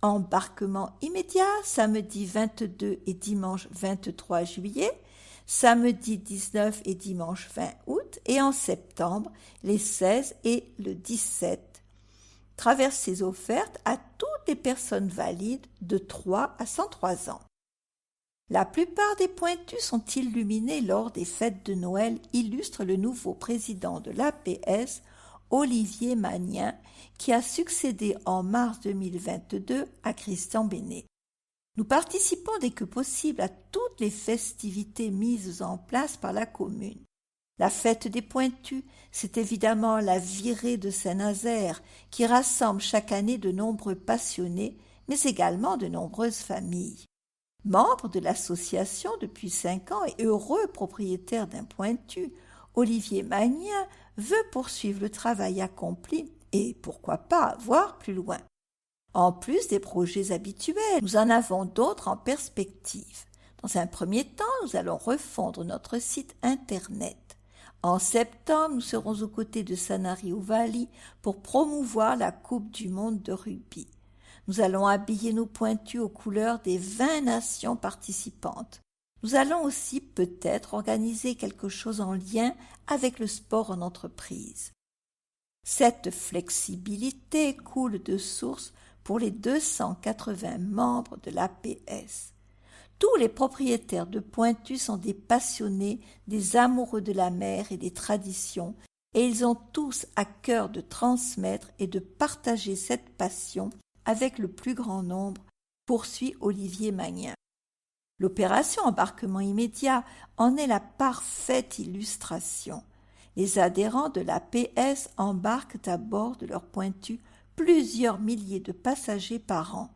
Embarquement immédiat samedi 22 et dimanche 23 juillet, samedi 19 et dimanche 20 août et en septembre les 16 et le 17. Traversées offertes à toutes les personnes valides de 3 à 103 ans. La plupart des Pointus sont illuminés lors des fêtes de Noël, illustre le nouveau président de l'APS, Olivier Magnin, qui a succédé en mars 2022 à Christian Bénet. Nous participons dès que possible à toutes les festivités mises en place par la commune. La fête des Pointus, c'est évidemment la virée de Saint-Nazaire qui rassemble chaque année de nombreux passionnés, mais également de nombreuses familles. Membre de l'association depuis 5 ans et heureux propriétaire d'un Pointu, Olivier Magnin veut poursuivre le travail accompli et, pourquoi pas, voir plus loin. En plus des projets habituels, nous en avons d'autres en perspective. Dans un premier temps, nous allons refondre notre site Internet. En septembre, nous serons aux côtés de Sanary Ovalie pour promouvoir la Coupe du monde de rugby. Nous allons habiller nos Pointus aux couleurs des 20 nations participantes. Nous allons aussi peut-être organiser quelque chose en lien avec le sport en entreprise. Cette flexibilité coule de source pour les 280 membres de l'APS. Tous les propriétaires de Pointus sont des passionnés, des amoureux de la mer et des traditions, et ils ont tous à cœur de transmettre et de partager cette passion avec le plus grand nombre, poursuit Olivier Magnin. L'opération embarquement immédiat en est la parfaite illustration. Les adhérents de l'APS embarquent à bord de leur Pointus plusieurs milliers de passagers par an.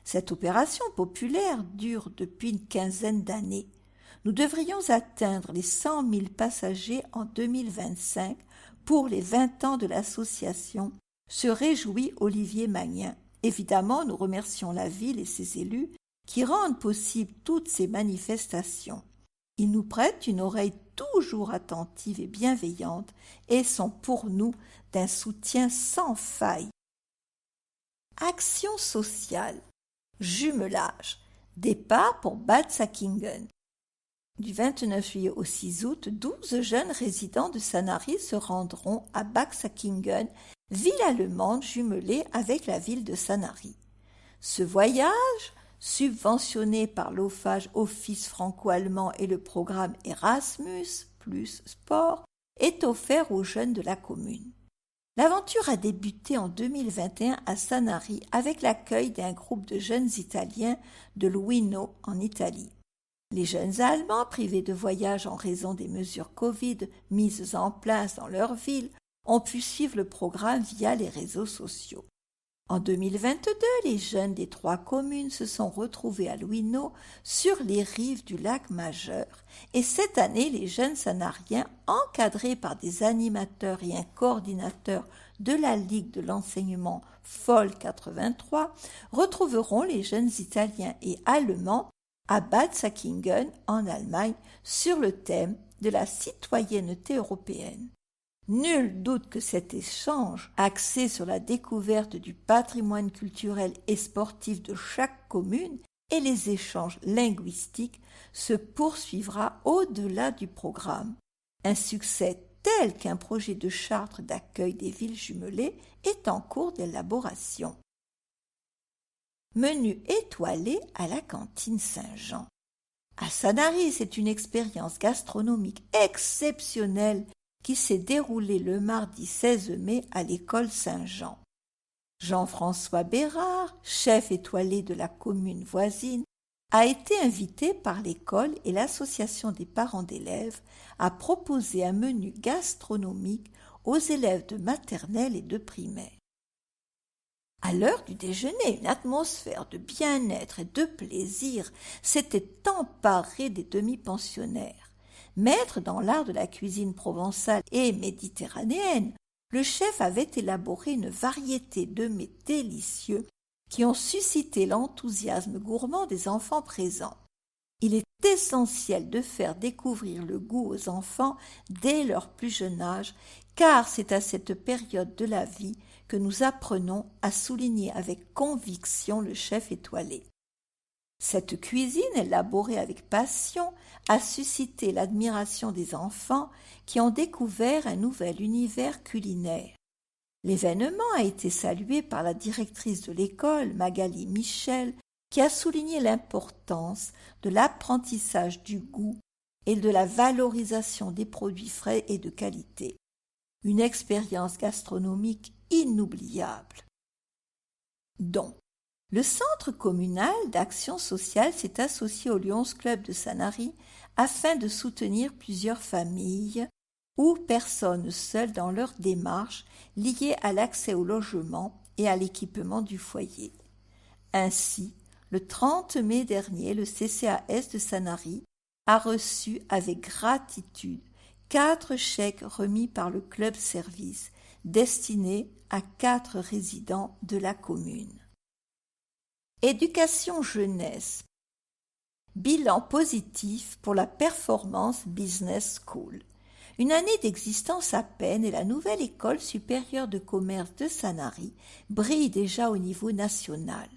Cette opération populaire dure depuis une quinzaine d'années. Nous devrions atteindre les 100 000 passagers en 2025 pour les 20 ans de l'association, se réjouit Olivier Magnin. Évidemment, nous remercions la ville et ses élus qui rendent possible toutes ces manifestations. Ils nous prêtent une oreille toujours attentive et bienveillante et sont pour nous d'un soutien sans faille. Action sociale. Jumelage. Départ pour Bad Säckingen. Du 29 juillet au 6 août, 12 jeunes résidents de Sanary se rendront à Bad Säckingen, ville allemande jumelée avec la ville de Sanary. Ce voyage subventionné par l'OFAGE Office franco-allemand et le programme Erasmus plus sport, est offert aux jeunes de la commune. L'aventure a débuté en 2021 à Sanary avec l'accueil d'un groupe de jeunes Italiens de Luino en Italie. Les jeunes Allemands, privés de voyage en raison des mesures Covid mises en place dans leur ville, ont pu suivre le programme via les réseaux sociaux. En 2022, les jeunes des 3 communes se sont retrouvés à Luino sur les rives du lac Majeur et cette année, les jeunes sanariens, encadrés par des animateurs et un coordinateur de la Ligue de l'enseignement FOL 83, retrouveront les jeunes Italiens et Allemands à Bad Säckingen en Allemagne sur le thème de la citoyenneté européenne. Nul doute que cet échange, axé sur la découverte du patrimoine culturel et sportif de chaque commune et les échanges linguistiques, se poursuivra au-delà du programme. Un succès tel qu'un projet de charte d'accueil des villes jumelées est en cours d'élaboration. Menu étoilé à la cantine Saint-Jean. À Sanary, c'est une expérience gastronomique exceptionnelle qui s'est déroulée le mardi 16 mai à l'école Saint-Jean. Jean-François Bérard, chef étoilé de la commune voisine, a été invité par l'école et l'association des parents d'élèves à proposer un menu gastronomique aux élèves de maternelle et de primaire. À l'heure du déjeuner, une atmosphère de bien-être et de plaisir s'était emparée des demi-pensionnaires. Maître dans l'art de la cuisine provençale et méditerranéenne, le chef avait élaboré une variété de mets délicieux qui ont suscité l'enthousiasme gourmand des enfants présents. Il est essentiel de faire découvrir le goût aux enfants dès leur plus jeune âge, car c'est à cette période de la vie que nous apprenons à souligner avec conviction le chef étoilé. Cette cuisine, élaborée avec passion, a suscité l'admiration des enfants qui ont découvert un nouvel univers culinaire. L'événement a été salué par la directrice de l'école, Magali Michel, qui a souligné l'importance de l'apprentissage du goût et de la valorisation des produits frais et de qualité. Une expérience gastronomique inoubliable. Donc, le Centre communal d'action sociale s'est associé au Lions Club de Sanary afin de soutenir plusieurs familles ou personnes seules dans leur démarche liée à l'accès au logement et à l'équipement du foyer. Ainsi, le 30 mai dernier, le CCAS de Sanary a reçu avec gratitude 4 chèques remis par le club service destinés à 4 résidents de la commune. Éducation jeunesse. Bilan positif pour la Performance Business School. Une année d'existence à peine et la nouvelle école supérieure de commerce de Sanary brille déjà au niveau national.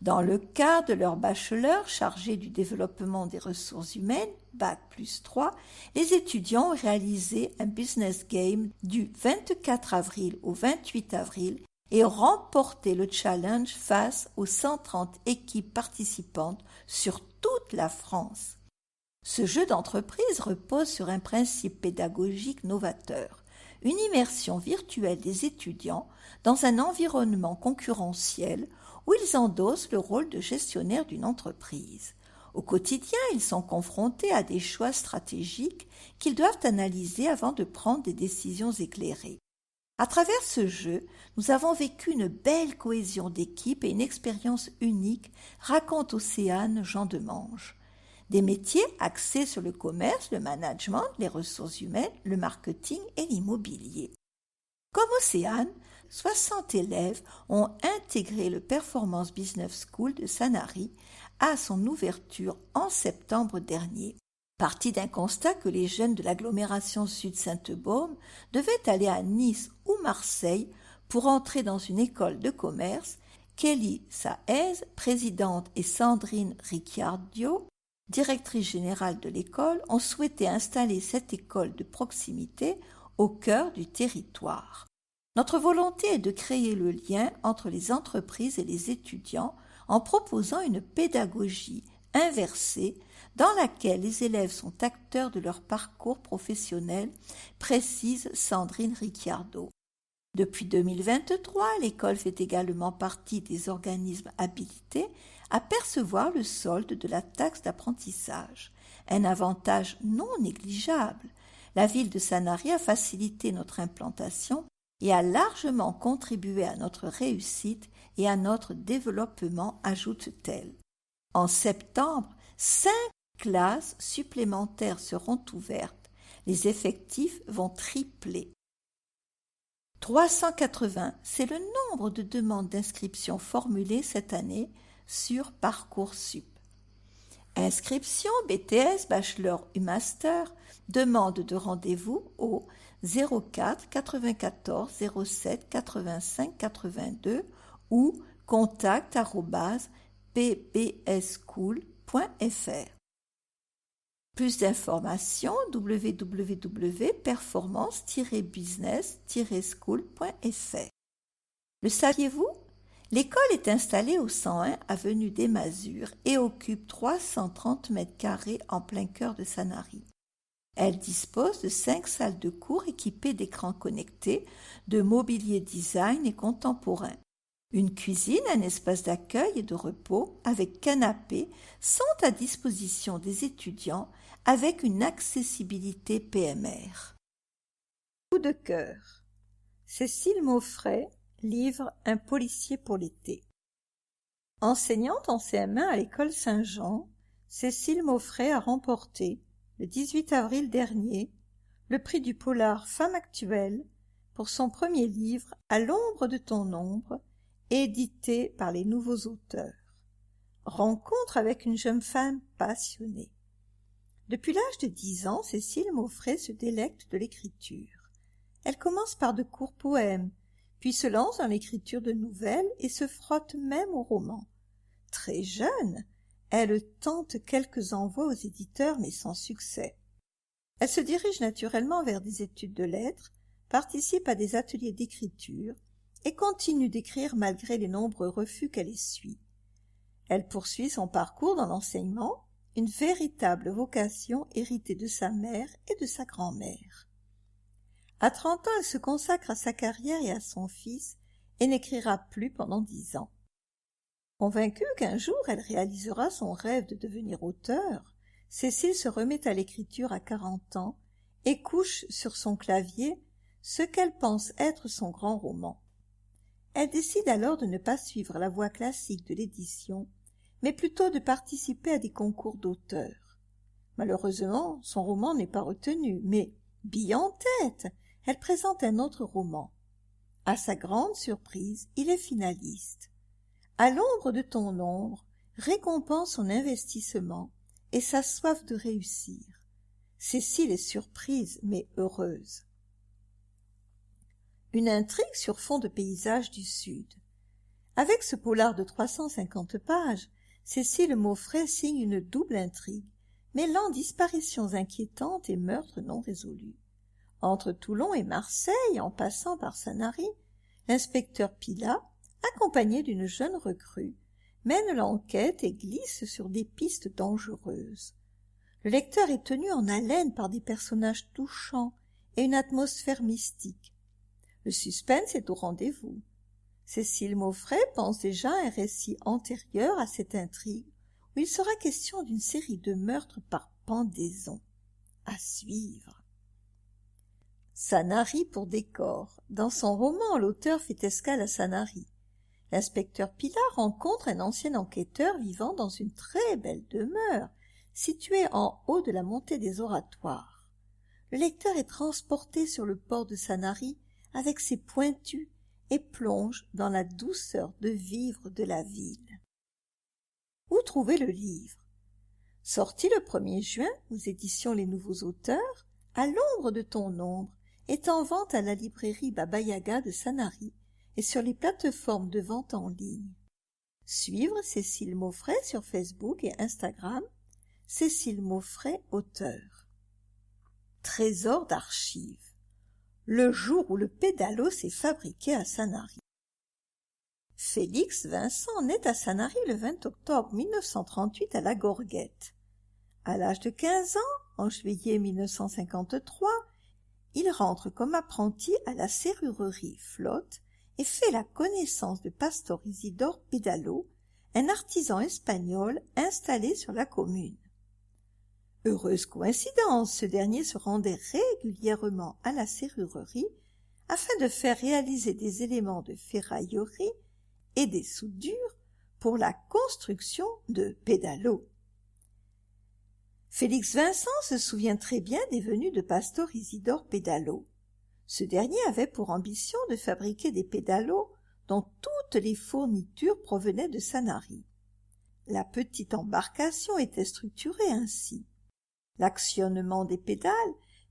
Dans le cadre de leur bachelor chargé du développement des ressources humaines, Bac+3, les étudiants ont réalisé un business game du 24 avril au 28 avril et remporté le challenge face aux 130 équipes participantes sur toute la France. Ce jeu d'entreprise repose sur un principe pédagogique novateur, une immersion virtuelle des étudiants dans un environnement concurrentiel où ils endossent le rôle de gestionnaire d'une entreprise. Au quotidien, ils sont confrontés à des choix stratégiques qu'ils doivent analyser avant de prendre des décisions éclairées. À travers ce jeu, nous avons vécu une belle cohésion d'équipe et une expérience unique, raconte Océane Jean Demange. Des métiers axés sur le commerce, le management, les ressources humaines, le marketing et l'immobilier. Comme Océane, 60 élèves ont intégré le Performance Business School de Sanary à son ouverture en septembre dernier. Parti d'un constat que les jeunes de l'agglomération Sud-Sainte-Baume devaient aller à Nice ou Marseille pour entrer dans une école de commerce, Kelly Saez, présidente, et Sandrine Ricciardio, directrice générale de l'école, ont souhaité installer cette école de proximité au cœur du territoire. Notre volonté est de créer le lien entre les entreprises et les étudiants en proposant une pédagogie inversée dans laquelle les élèves sont acteurs de leur parcours professionnel, précise Sandrine Ricciardo. Depuis 2023, l'école fait également partie des organismes habilités à percevoir le solde de la taxe d'apprentissage, un avantage non négligeable. La ville de Sanary a facilité notre implantation et a largement contribué à notre réussite et à notre développement, ajoute-t-elle. En septembre, 5 classes supplémentaires seront ouvertes. Les effectifs vont tripler. 380, c'est le nombre de demandes d'inscription formulées cette année sur Parcoursup. Inscription BTS, Bachelor ou Master, demande de rendez-vous au 04 94 07 85 82 ou contact@ppschool.fr. Plus d'informations www.performance-business-school.fr. Le saviez-vous? L'école est installée au 101 avenue des Masures et occupe 330 m² en plein cœur de Sanary. Elle dispose de 5 salles de cours équipées d'écrans connectés, de mobilier design et contemporain. Une cuisine, un espace d'accueil et de repos avec canapé sont à disposition des étudiants avec une accessibilité PMR. Coup de cœur. Cécile Maufray livre Un policier pour l'été. Enseignante en CM1 à l'école Saint-Jean, Cécile Maufray a remporté, le 18 avril dernier, le prix du polar Femme actuelle pour son premier livre À l'ombre de ton ombre, édité par les Nouveaux Auteurs. Rencontre avec une jeune femme passionnée. Depuis l'âge de 10 ans, Cécile Maufray se délecte de l'écriture. Elle commence par de courts poèmes, puis se lance dans l'écriture de nouvelles et se frotte même au roman. Très jeune, elle tente quelques envois aux éditeurs mais sans succès. Elle se dirige naturellement vers des études de lettres, participe à des ateliers d'écriture et continue d'écrire malgré les nombreux refus qu'elle essuie. Elle poursuit son parcours dans l'enseignement, une véritable vocation héritée de sa mère et de sa grand-mère. À 30 ans, elle se consacre à sa carrière et à son fils et n'écrira plus pendant 10 ans. Convaincue qu'un jour elle réalisera son rêve de devenir auteure, Cécile se remet à l'écriture à 40 ans et couche sur son clavier ce qu'elle pense être son grand roman. Elle décide alors de ne pas suivre la voie classique de l'édition, mais plutôt de participer à des concours d'auteurs. Malheureusement, son roman n'est pas retenu, mais, bille en tête, elle présente un autre roman. À sa grande surprise, il est finaliste. À l'ombre de ton ombre récompense son investissement et sa soif de réussir. Cécile est surprise mais heureuse. Une intrigue sur fond de paysages du Sud. Avec ce polar de 350 pages, Cécile Maufray signe une double intrigue, mêlant disparitions inquiétantes et meurtres non résolus. Entre Toulon et Marseille, en passant par Sanary, l'inspecteur Pilat, accompagné d'une jeune recrue, mène l'enquête et glisse sur des pistes dangereuses. Le lecteur est tenu en haleine par des personnages touchants et une atmosphère mystique. Le suspense est au rendez-vous. Cécile Maufray pense déjà à un récit antérieur à cette intrigue, où il sera question d'une série de meurtres par pendaison. À suivre. Sanary pour décor. Dans son roman, l'auteur fait escale à Sanary. L'inspecteur Pilat rencontre un ancien enquêteur vivant dans une très belle demeure, située en haut de la montée des Oratoires. Le lecteur est transporté sur le port de Sanary avec ses pointus et plonge dans la douceur de vivre de la ville. Où trouver le livre? Sorti le 1er juin aux éditions Les Nouveaux Auteurs, À l'ombre de ton ombre est en vente à la librairie Baba Yaga de Sanary et sur les plateformes de vente en ligne. Suivre Cécile Maufray sur Facebook et Instagram, Cécile Maufray, auteur. Trésor d'archives. Le jour où le pédalo s'est fabriqué à Sanary. Félix Vincent naît à Sanary le 20 octobre 1938 à La Gorguette. À l'âge de 15 ans, en juillet 1953, il rentre comme apprenti à la serrurerie Flotte et fait la connaissance de Pastor Isidore Pedalo, un artisan espagnol installé sur la commune. Heureuse coïncidence, ce dernier se rendait régulièrement à la serrurerie afin de faire réaliser des éléments de ferraillerie et des soudures pour la construction de Pedalo. Félix Vincent se souvient très bien des venues de Pastor Isidore Pedalo. Ce dernier avait pour ambition de fabriquer des pédalos dont toutes les fournitures provenaient de Sanary. La petite embarcation était structurée ainsi. L'actionnement des pédales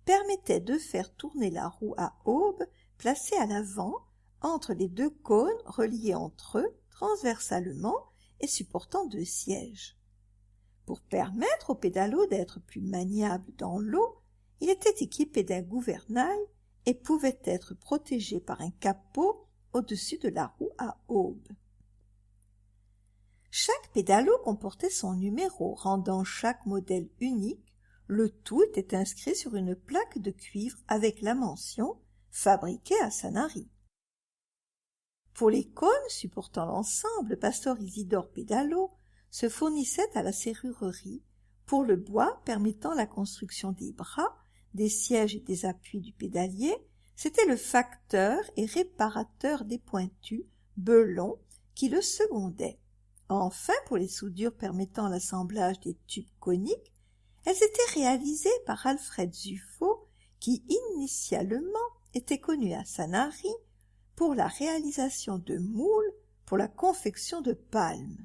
permettait de faire tourner la roue à aubes placée à l'avant entre les deux cônes reliés entre eux transversalement et supportant deux sièges. Pour permettre au pédalo d'être plus maniable dans l'eau, il était équipé d'un gouvernail et pouvait être protégé par un capot au-dessus de la roue à aubes. Chaque pédalo comportait son numéro, rendant chaque modèle unique. Le tout était inscrit sur une plaque de cuivre avec la mention « Fabriqué à Sanary ». Pour les cônes supportant l'ensemble, Pastor Isidore Pedalo se fournissait à la serrurerie pour le bois permettant la construction des bras, des sièges et des appuis du pédalier. C'était le facteur et réparateur des pointus, Belon, qui le secondait. Enfin, pour les soudures permettant l'assemblage des tubes coniques, elles étaient réalisées par Alfred Zuffaut, qui initialement était connu à Sanary pour la réalisation de moules pour la confection de palmes.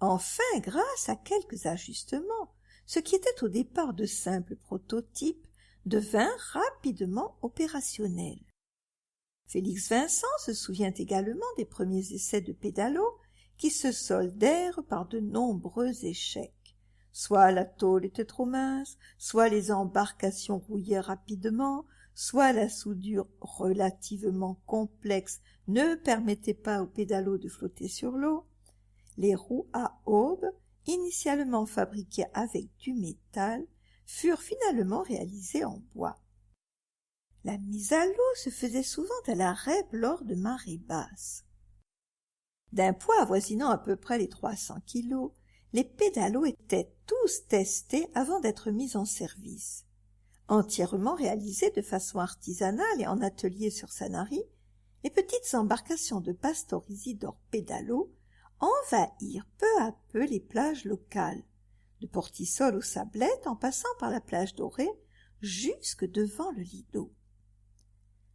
Enfin, grâce à quelques ajustements, ce qui était au départ de simples prototypes devint rapidement opérationnel. Félix Vincent se souvient également des premiers essais de pédalo qui se soldèrent par de nombreux échecs. Soit la tôle était trop mince, soit les embarcations rouillaient rapidement, soit la soudure relativement complexe ne permettait pas au pédalo de flotter sur l'eau. Les roues à aubes, initialement fabriquées avec du métal, furent finalement réalisées en bois. La mise à l'eau se faisait souvent à la rèbe lors de marées basses. D'un poids avoisinant à peu près les 300 kilos, les pédalos étaient tous testés avant d'être mis en service. Entièrement réalisés de façon artisanale et en atelier sur Sanary, les petites embarcations de Pastor Isidore Pedalo envahirent peu à peu les plages locales, de Portisol aux Sablettes en passant par la plage Dorée jusque devant le Lido.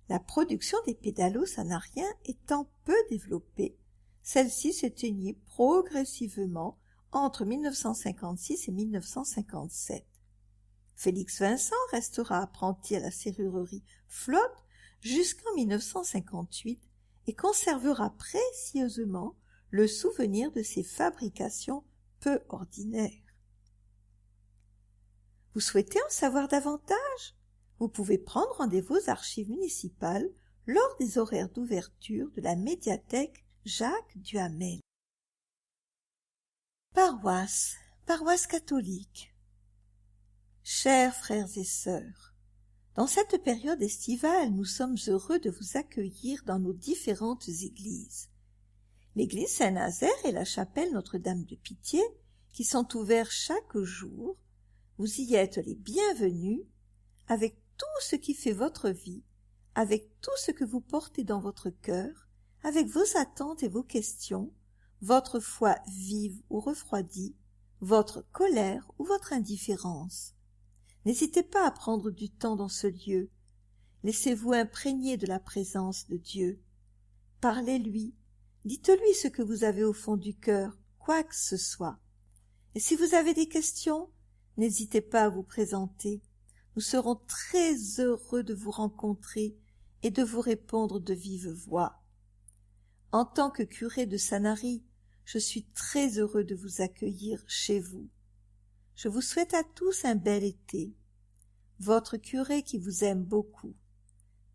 La production des pédalos sanariens étant peu développée, celle-ci s'éteignit progressivement entre 1956 et 1957. Félix Vincent restera apprenti à la serrurerie Flotte jusqu'en 1958 et conservera précieusement le souvenir de ces fabrications peu ordinaires. Vous souhaitez en savoir davantage? Vous pouvez prendre rendez-vous aux archives municipales lors des horaires d'ouverture de la médiathèque Jacques Duhamel. Paroisse catholique. Chers frères et sœurs, dans cette période estivale, nous sommes heureux de vous accueillir dans nos différentes églises. L'église Saint-Nazaire et la chapelle Notre-Dame de Pitié, qui sont ouverts chaque jour, vous y êtes les bienvenus, avec tout ce qui fait votre vie, avec tout ce que vous portez dans votre cœur, avec vos attentes et vos questions, votre foi vive ou refroidie, votre colère ou votre indifférence. N'hésitez pas à prendre du temps dans ce lieu. Laissez-vous imprégner de la présence de Dieu. Parlez-lui, dites-lui ce que vous avez au fond du cœur, quoi que ce soit. Et si vous avez des questions, n'hésitez pas à vous présenter. Nous serons très heureux de vous rencontrer et de vous répondre de vive voix. En tant que curé de Sanary, je suis très heureux de vous accueillir chez vous. Je vous souhaite à tous un bel été. Votre curé qui vous aime beaucoup,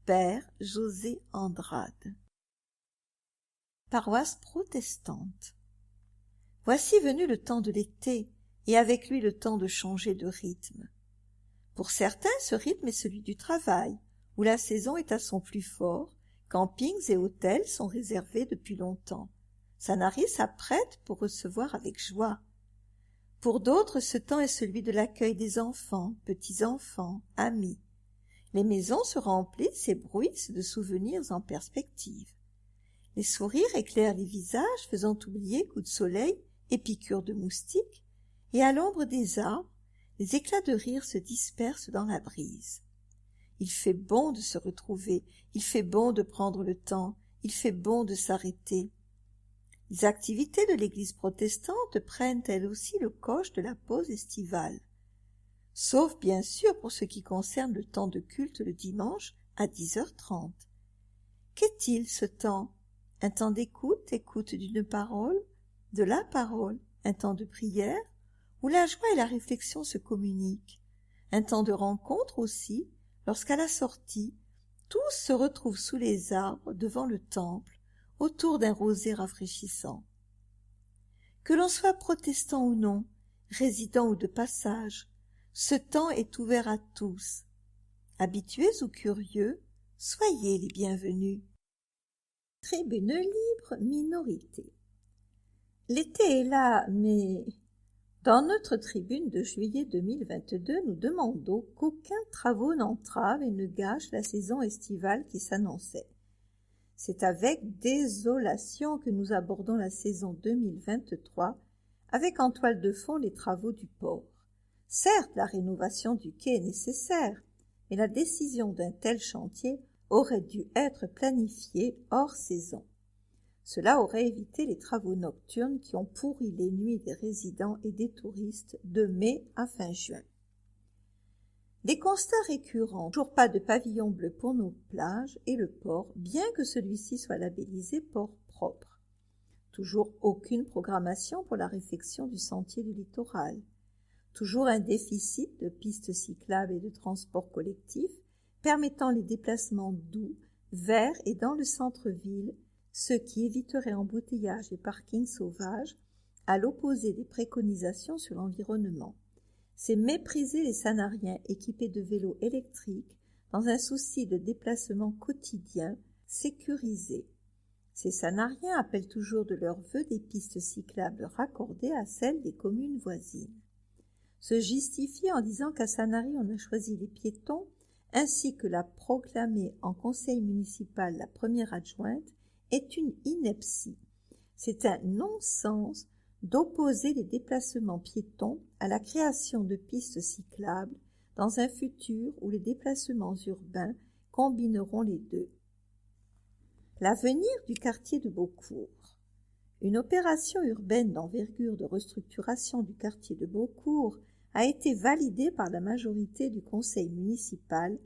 Père José Andrade. paroisse protestante. Voici venu le temps de l'été, et avec lui le temps de changer de rythme. Pour certains, ce rythme est celui du travail, où la saison est à son plus fort, campings et hôtels sont réservés depuis longtemps. Sanary s'apprête pour recevoir avec joie. Pour d'autres, ce temps est celui de l'accueil des enfants, petits-enfants, amis. Les maisons se remplissent et bruissent de souvenirs en perspective. Les sourires éclairent les visages, faisant oublier coups de soleil et piqûres de moustiques, et à l'ombre des arbres, les éclats de rire se dispersent dans la brise. Il fait bon de se retrouver, il fait bon de prendre le temps, il fait bon de s'arrêter. Les activités de l'Église protestante prennent elles aussi le coche de la pause estivale, sauf bien sûr pour ce qui concerne le temps de culte le dimanche à 10h30. Qu'est-il ce temps? Un temps d'écoute, écoute d'une parole, de la parole, un temps de prière, où la joie et la réflexion se communiquent, un temps de rencontre aussi, lorsqu'à la sortie, tous se retrouvent sous les arbres devant le temple, autour d'un rosée rafraîchissant. Que l'on soit protestant ou non, résident ou de passage, ce temps est ouvert à tous. Habitués ou curieux, soyez les bienvenus. Tribune libre, minorité. L'été est là, mais dans notre tribune de juillet 2022, nous demandons qu'aucun travaux n'entrave et ne gâche la saison estivale qui s'annonçait. C'est avec désolation que nous abordons la saison 2023, avec en toile de fond les travaux du port. Certes, la rénovation du quai est nécessaire, mais la décision d'un tel chantier aurait dû être planifiée hors saison. Cela aurait évité les travaux nocturnes qui ont pourri les nuits des résidents et des touristes de mai à fin juin. Des constats récurrents, toujours pas de pavillon bleu pour nos plages et le port, bien que celui-ci soit labellisé port propre. Toujours aucune programmation pour la réfection du sentier du littoral. Toujours un déficit de pistes cyclables et de transports collectifs permettant les déplacements doux vers et dans le centre-ville, ce qui éviterait embouteillages et parkings sauvages, à l'opposé des préconisations sur l'environnement. C'est mépriser les Sanariens équipés de vélos électriques dans un souci de déplacement quotidien sécurisé. Ces Sanariens appellent toujours de leurs vœux des pistes cyclables raccordées à celles des communes voisines. Se justifier en disant qu'à Sanary on a choisi les piétons, ainsi que l'a proclamé en conseil municipal la première adjointe, est une ineptie. C'est un non-sens d'opposer les déplacements piétons à la création de pistes cyclables dans un futur où les déplacements urbains combineront les deux. L'avenir du quartier de Beaucourt. Une opération urbaine d'envergure de restructuration du quartier de Beaucourt a été validée par la majorité du conseil municipal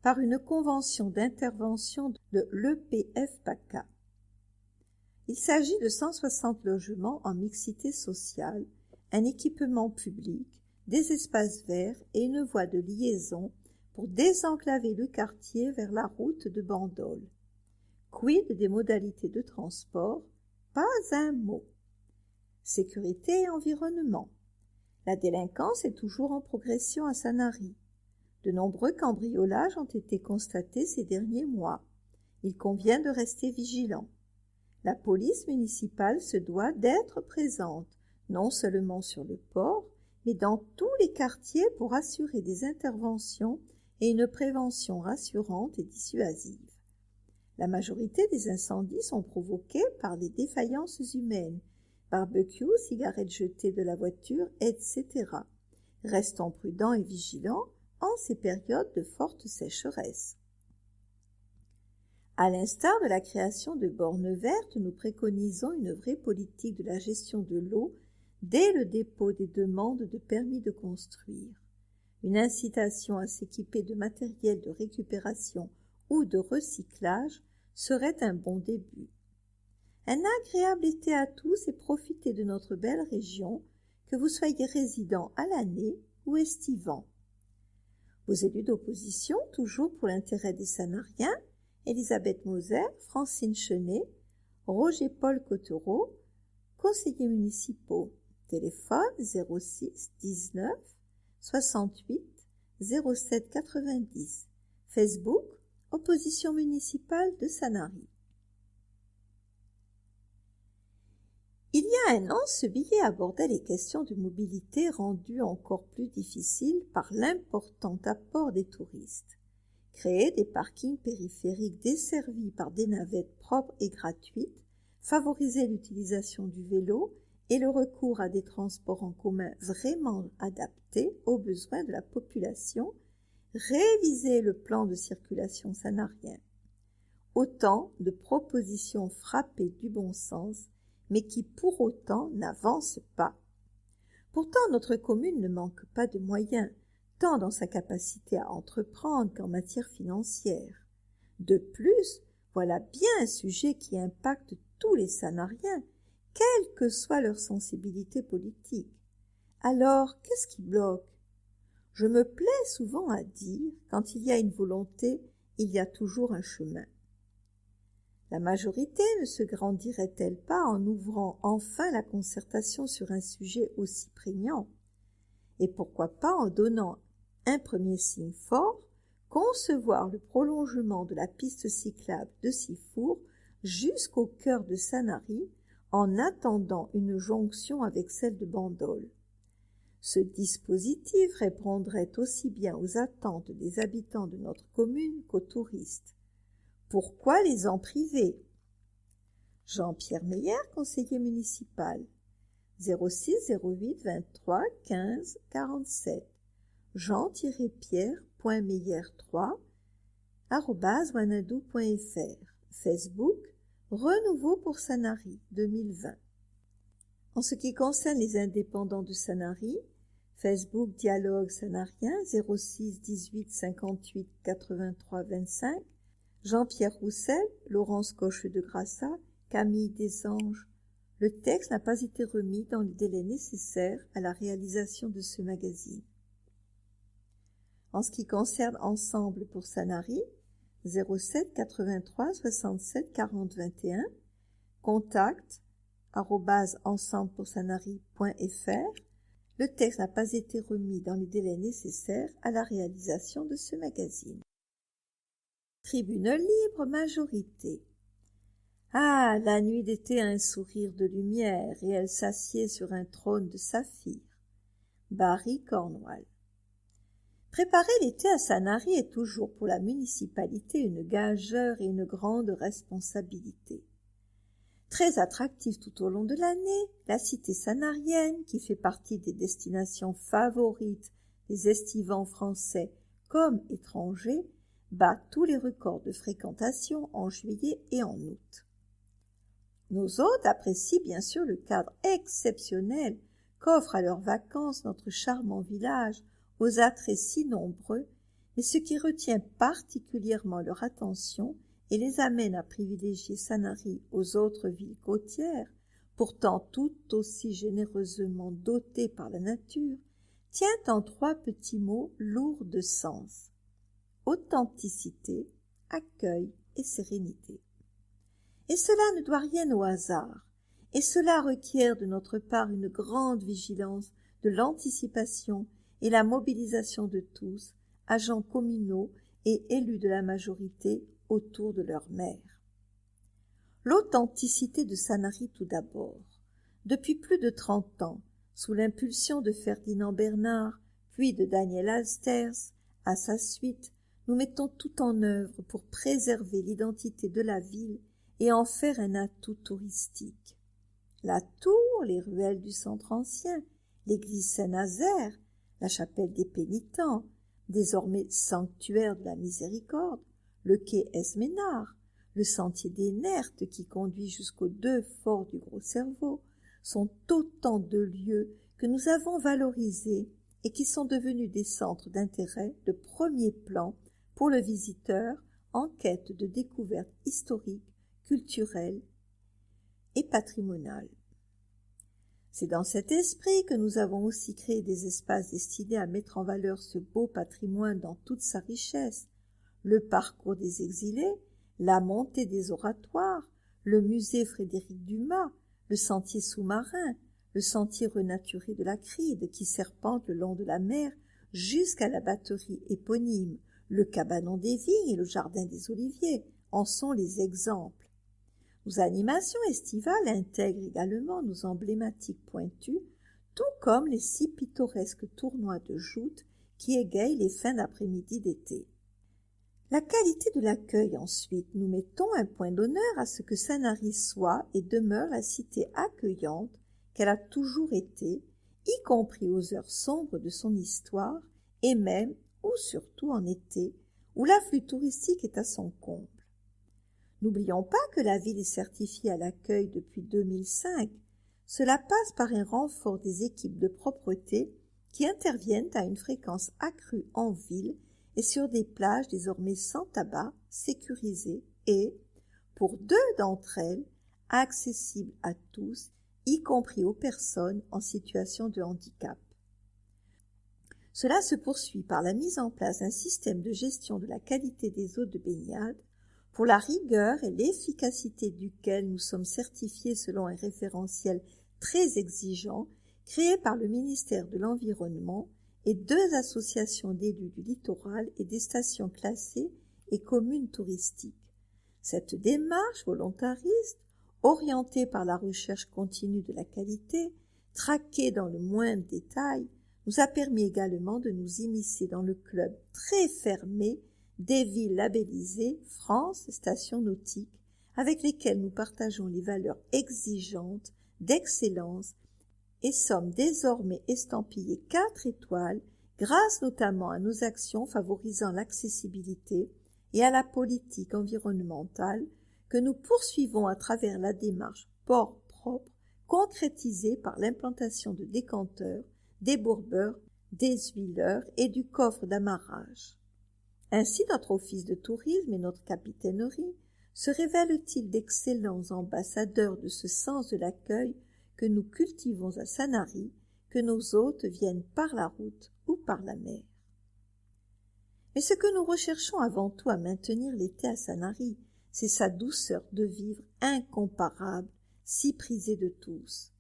par une convention d'intervention de l'EPF-PACA. Il s'agit de 160 logements en mixité sociale, un équipement public, des espaces verts et une voie de liaison pour désenclaver le quartier vers la route de Bandol. Quid des modalités de transport? Pas un mot. Sécurité et environnement. La délinquance est toujours en progression à Sanary. De nombreux cambriolages ont été constatés ces derniers mois. Il convient de rester vigilant. La police municipale se doit d'être présente, non seulement sur le port, mais dans tous les quartiers pour assurer des interventions et une prévention rassurante et dissuasive. La majorité des incendies sont provoqués par les défaillances humaines, barbecue, cigarettes jetées de la voiture, etc. Restons prudents et vigilants en ces périodes de forte sécheresse. À l'instar de la création de bornes vertes, nous préconisons une vraie politique de la gestion de l'eau dès le dépôt des demandes de permis de construire. Une incitation à s'équiper de matériel de récupération ou de recyclage serait un bon début. Un agréable été à tous et profitez de notre belle région, que vous soyez résident à l'année ou estivant. Vos élus d'opposition, toujours pour l'intérêt des Sanariens, Elisabeth Moser, Francine Chenet, Roger-Paul Cottereau, conseillers municipaux, téléphone 06 19 68 07 90, Facebook, opposition municipale de Sanary. Il y a un an, ce billet abordait les questions de mobilité rendues encore plus difficiles par l'important apport des touristes. Créer des parkings périphériques desservis par des navettes propres et gratuites, favoriser l'utilisation du vélo et le recours à des transports en commun vraiment adaptés aux besoins de la population, réviser le plan de circulation sanarien. Autant de propositions frappées du bon sens, mais qui pour autant n'avancent pas. Pourtant, notre commune ne manque pas de moyens, tant dans sa capacité à entreprendre qu'en matière financière. De plus, voilà bien un sujet qui impacte tous les Sanariens, quelle que soit leur sensibilité politique. Alors, qu'est-ce qui bloque? Je me plais souvent à dire, quand il y a une volonté, il y a toujours un chemin. La majorité ne se grandirait-elle pas en ouvrant enfin la concertation sur un sujet aussi prégnant? Et pourquoi pas en donnant un premier signe fort, concevoir le prolongement de la piste cyclable de Sifour jusqu'au cœur de Sanary en attendant une jonction avec celle de Bandol. Ce dispositif répondrait aussi bien aux attentes des habitants de notre commune qu'aux touristes. Pourquoi les en priver? Jean-Pierre Meyer, conseiller municipal, 06 08 23 15 47, jean-pierre.meyer3 @wanadoo.fr, Facebook, Renouveau pour Sanary 2020. En ce qui concerne les indépendants de Sanary, Facebook Dialogue Sanarien 06 18 58 83 25, Jean-Pierre Roussel, Laurence Coche de Grassat, Camille Desanges. Le texte n'a pas été remis dans les délais nécessaires à la réalisation de ce magazine. En ce qui concerne Ensemble pour Sanary, 07 83 67 40 21, contact @ensemblepoursanary.fr. Le texte n'a pas été remis dans les délais nécessaires à la réalisation de ce magazine. Tribune libre, majorité. Ah, la nuit d'été a un sourire de lumière et elle s'assied sur un trône de saphir. Barry Cornwall. Préparer l'été à Sanary est toujours pour la municipalité une gageure et une grande responsabilité. Très attractive tout au long de l'année, la cité sanarienne, qui fait partie des destinations favorites des estivants français comme étrangers, bat tous les records de fréquentation en juillet et en août. Nos hôtes apprécient bien sûr le cadre exceptionnel qu'offre à leurs vacances notre charmant village aux attraits si nombreux, mais ce qui retient particulièrement leur attention et les amène à privilégier Sanary aux autres villes côtières, pourtant tout aussi généreusement dotées par la nature, tient en 3 petits mots lourds de sens: authenticité, accueil et sérénité. Et cela ne doit rien au hasard, et cela requiert de notre part une grande vigilance, de l'anticipation et la mobilisation de tous, agents communaux et élus de la majorité, autour de leur maire. L'authenticité de Sanary tout d'abord. Depuis plus de 30 ans, sous l'impulsion de Ferdinand Bernard, puis de Daniel Alsters, à sa suite, nous mettons tout en œuvre pour préserver l'identité de la ville et en faire un atout touristique. La tour, les ruelles du centre ancien, l'église Saint-Nazaire, la chapelle des pénitents, désormais sanctuaire de la miséricorde, le quai Esménard, le sentier des Nertes qui conduit jusqu'aux 2 forts du Gros-Cerveau, sont autant de lieux que nous avons valorisés et qui sont devenus des centres d'intérêt de premier plan pour le visiteur en quête de découvertes historiques, culturelles et patrimoniales. C'est dans cet esprit que nous avons aussi créé des espaces destinés à mettre en valeur ce beau patrimoine dans toute sa richesse: le parcours des exilés, la montée des oratoires, le musée Frédéric Dumas, le sentier sous-marin, le sentier renaturé de la Cride qui serpente le long de la mer jusqu'à la batterie éponyme, le cabanon des vignes et le jardin des oliviers en sont les exemples. Nos animations estivales intègrent également nos emblématiques pointus, tout comme les si pittoresques tournois de joutes qui égayent les fins d'après-midi d'été. La qualité de l'accueil ensuite, nous mettons un point d'honneur à ce que Sanary soit et demeure la cité accueillante qu'elle a toujours été, y compris aux heures sombres de son histoire, et même, ou surtout en été, où l'afflux touristique est à son comble. N'oublions pas que la ville est certifiée à l'accueil depuis 2005. Cela passe par un renfort des équipes de propreté qui interviennent à une fréquence accrue en ville et sur des plages désormais sans tabac, sécurisées et, pour 2 d'entre elles, accessibles à tous, y compris aux personnes en situation de handicap. Cela se poursuit par la mise en place d'un système de gestion de la qualité des eaux de baignade, pour la rigueur et l'efficacité duquel nous sommes certifiés selon un référentiel très exigeant créé par le ministère de l'Environnement et 2 associations d'élus du littoral et des stations classées et communes touristiques. Cette démarche volontariste, orientée par la recherche continue de la qualité, traquée dans le moindre détail, nous a permis également de nous immiscer dans le club très fermé des villes labellisées France Station Nautique, avec lesquelles nous partageons les valeurs exigeantes d'excellence et sommes désormais estampillés 4 étoiles grâce notamment à nos actions favorisant l'accessibilité et à la politique environnementale que nous poursuivons à travers la démarche port propre concrétisée par l'implantation de décanteurs, débourbeurs, deshuileurs et du coffre d'amarrage. Ainsi notre office de tourisme et notre capitainerie se révèlent-ils d'excellents ambassadeurs de ce sens de l'accueil que nous cultivons à Sanary, que nos hôtes viennent par la route ou par la mer. Mais ce que nous recherchons avant tout à maintenir l'été à Sanary, c'est sa douceur de vivre incomparable, si prisée de tous.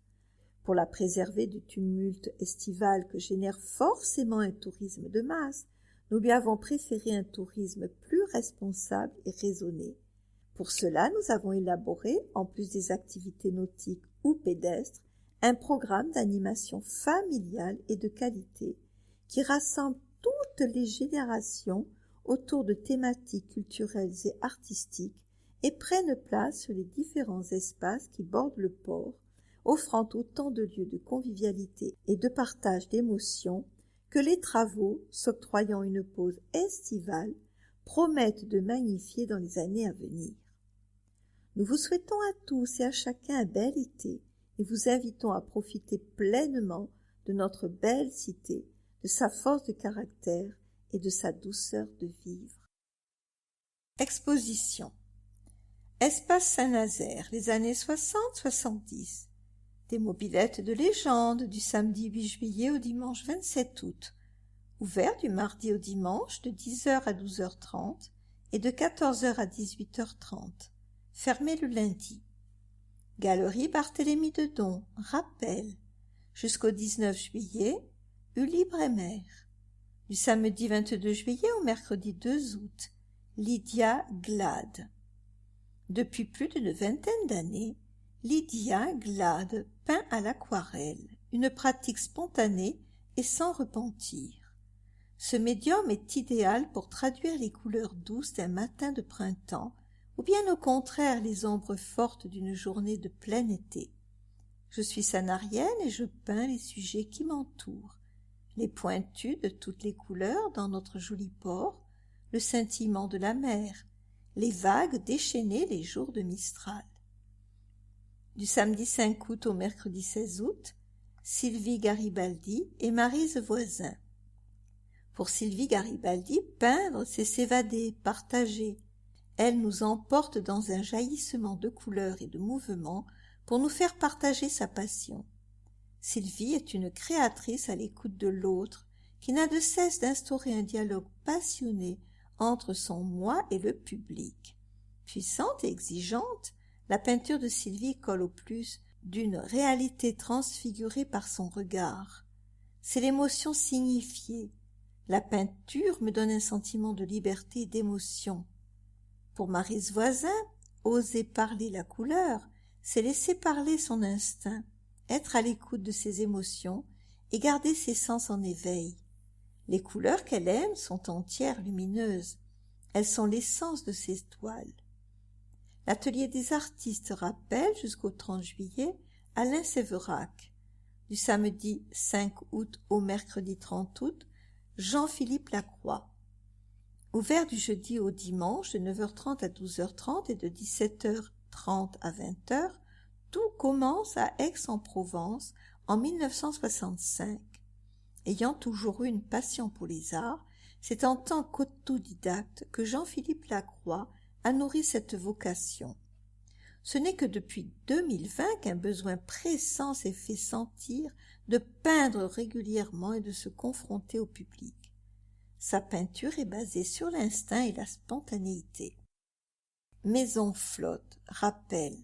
Pour la préserver du tumulte estival que génère forcément un tourisme de masse, nous lui avons préféré un tourisme plus responsable et raisonné. Pour cela, nous avons élaboré, en plus des activités nautiques ou pédestres, un programme d'animation familiale et de qualité qui rassemble toutes les générations autour de thématiques culturelles et artistiques et prennent place sur les différents espaces qui bordent le port, offrant autant de lieux de convivialité et de partage d'émotions que les travaux, s'octroyant une pause estivale, promettent de magnifier dans les années à venir. Nous vous souhaitons à tous et à chacun un bel été et vous invitons à profiter pleinement de notre belle cité, de sa force de caractère et de sa douceur de vivre. Exposition. Espace Saint-Nazaire, les années 60-70. Des mobylettes de légende du samedi 8 juillet au dimanche 27 août. Ouvert du mardi au dimanche de 10h à 12h30 et de 14h à 18h30. Fermé le lundi. Galerie Barthélemy Dedon, rappel. Jusqu'au 19 juillet, Ully Bremer. Du samedi 22 juillet au mercredi 2 août, Lydia Glade. Depuis plus d'une vingtaine d'années, Lydia Glade peint à l'aquarelle, une pratique spontanée et sans repentir. Ce médium est idéal pour traduire les couleurs douces d'un matin de printemps ou bien au contraire les ombres fortes d'une journée de plein été. Je suis sanarienne et je peins les sujets qui m'entourent, les pointus de toutes les couleurs dans notre joli port, le scintillement de la mer, les vagues déchaînées les jours de Mistral. Du samedi 5 août au mercredi 16 août, Sylvie Garibaldi et Maryse Voisin. Pour Sylvie Garibaldi, peindre, c'est s'évader, partager. Elle nous emporte dans un jaillissement de couleurs et de mouvements pour nous faire partager sa passion. Sylvie est une créatrice à l'écoute de l'autre, qui n'a de cesse d'instaurer un dialogue passionné entre son moi et le public. Puissante et exigeante, la peinture de Sylvie colle au plus d'une réalité transfigurée par son regard. C'est l'émotion signifiée. La peinture me donne un sentiment de liberté et d'émotion. Pour Maryse Voisin, oser parler la couleur, c'est laisser parler son instinct, être à l'écoute de ses émotions et garder ses sens en éveil. Les couleurs qu'elle aime sont entières lumineuses. Elles sont l'essence de ses toiles. L'atelier des artistes rappelle jusqu'au 30 juillet Alain Séverac. Du samedi 5 août au mercredi 30 août, Jean-Philippe Lacroix. Ouvert du jeudi au dimanche de 9h30 à 12h30 et de 17h30 à 20h, tout commence à Aix-en-Provence en 1965. Ayant toujours eu une passion pour les arts, c'est en tant qu'autodidacte que Jean-Philippe Lacroix a nourri cette vocation. Ce n'est que depuis 2020 qu'un besoin pressant s'est fait sentir de peindre régulièrement et de se confronter au public. Sa peinture est basée sur l'instinct et la spontanéité. Maison flotte, rappel.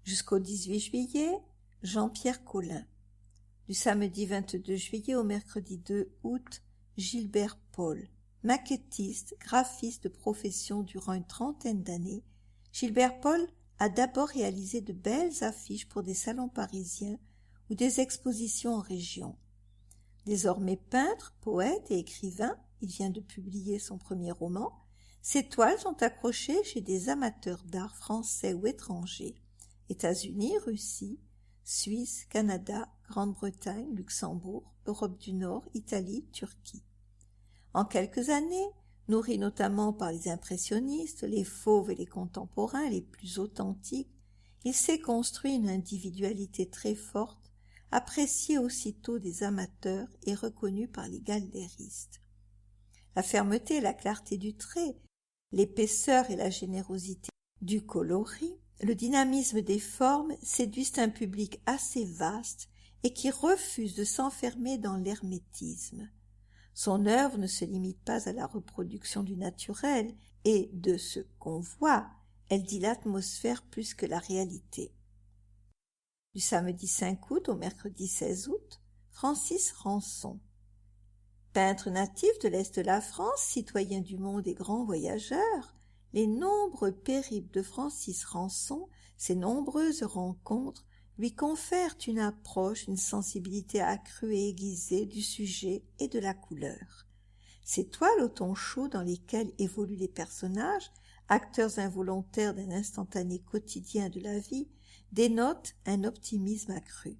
Jusqu'au 18 juillet, Jean-Pierre Collin. Du samedi 22 juillet au mercredi 2 août, Gilbert Paul. Maquettiste, graphiste de profession durant une trentaine d'années, Gilbert Paul a d'abord réalisé de belles affiches pour des salons parisiens ou des expositions en région. Désormais peintre, poète et écrivain, il vient de publier son premier roman, ses toiles sont accrochées chez des amateurs d'art français ou étrangers, États-Unis, Russie, Suisse, Canada, Grande-Bretagne, Luxembourg, Europe du Nord, Italie, Turquie. En quelques années, nourri notamment par les impressionnistes, les fauves et les contemporains les plus authentiques, il s'est construit une individualité très forte, appréciée aussitôt des amateurs et reconnue par les galéristes. La fermeté et la clarté du trait, l'épaisseur et la générosité du coloris, le dynamisme des formes séduisent un public assez vaste et qui refuse de s'enfermer dans l'hermétisme. Son œuvre ne se limite pas à la reproduction du naturel et, de ce qu'on voit, elle dit l'atmosphère plus que la réalité. Du samedi 5 août au mercredi 16 août, Francis Rançon. Peintre natif de l'Est de la France, citoyen du monde et grand voyageur, les nombreux périples de Francis Rançon, ses nombreuses rencontres, lui confèrent une approche, une sensibilité accrue et aiguisée du sujet et de la couleur. Ces toiles au ton chaud dans lesquelles évoluent les personnages, acteurs involontaires d'un instantané quotidien de la vie, dénotent un optimisme accru.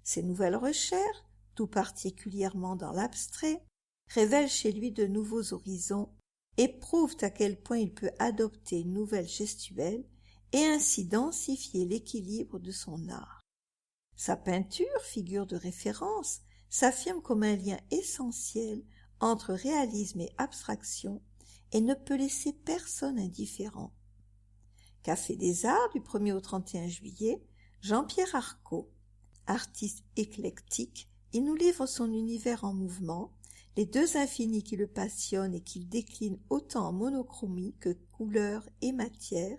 Ces nouvelles recherches, tout particulièrement dans l'abstrait, révèlent chez lui de nouveaux horizons et prouvent à quel point il peut adopter une nouvelle gestuelle et ainsi densifier l'équilibre de son art. Sa peinture, figure de référence, s'affirme comme un lien essentiel entre réalisme et abstraction et ne peut laisser personne indifférent. Café des Arts du 1er au 31 juillet, Jean-Pierre Arcaud. Artiste éclectique, il nous livre son univers en mouvement, les deux infinis qui le passionnent et qu'il décline autant en monochromie que couleur et matière,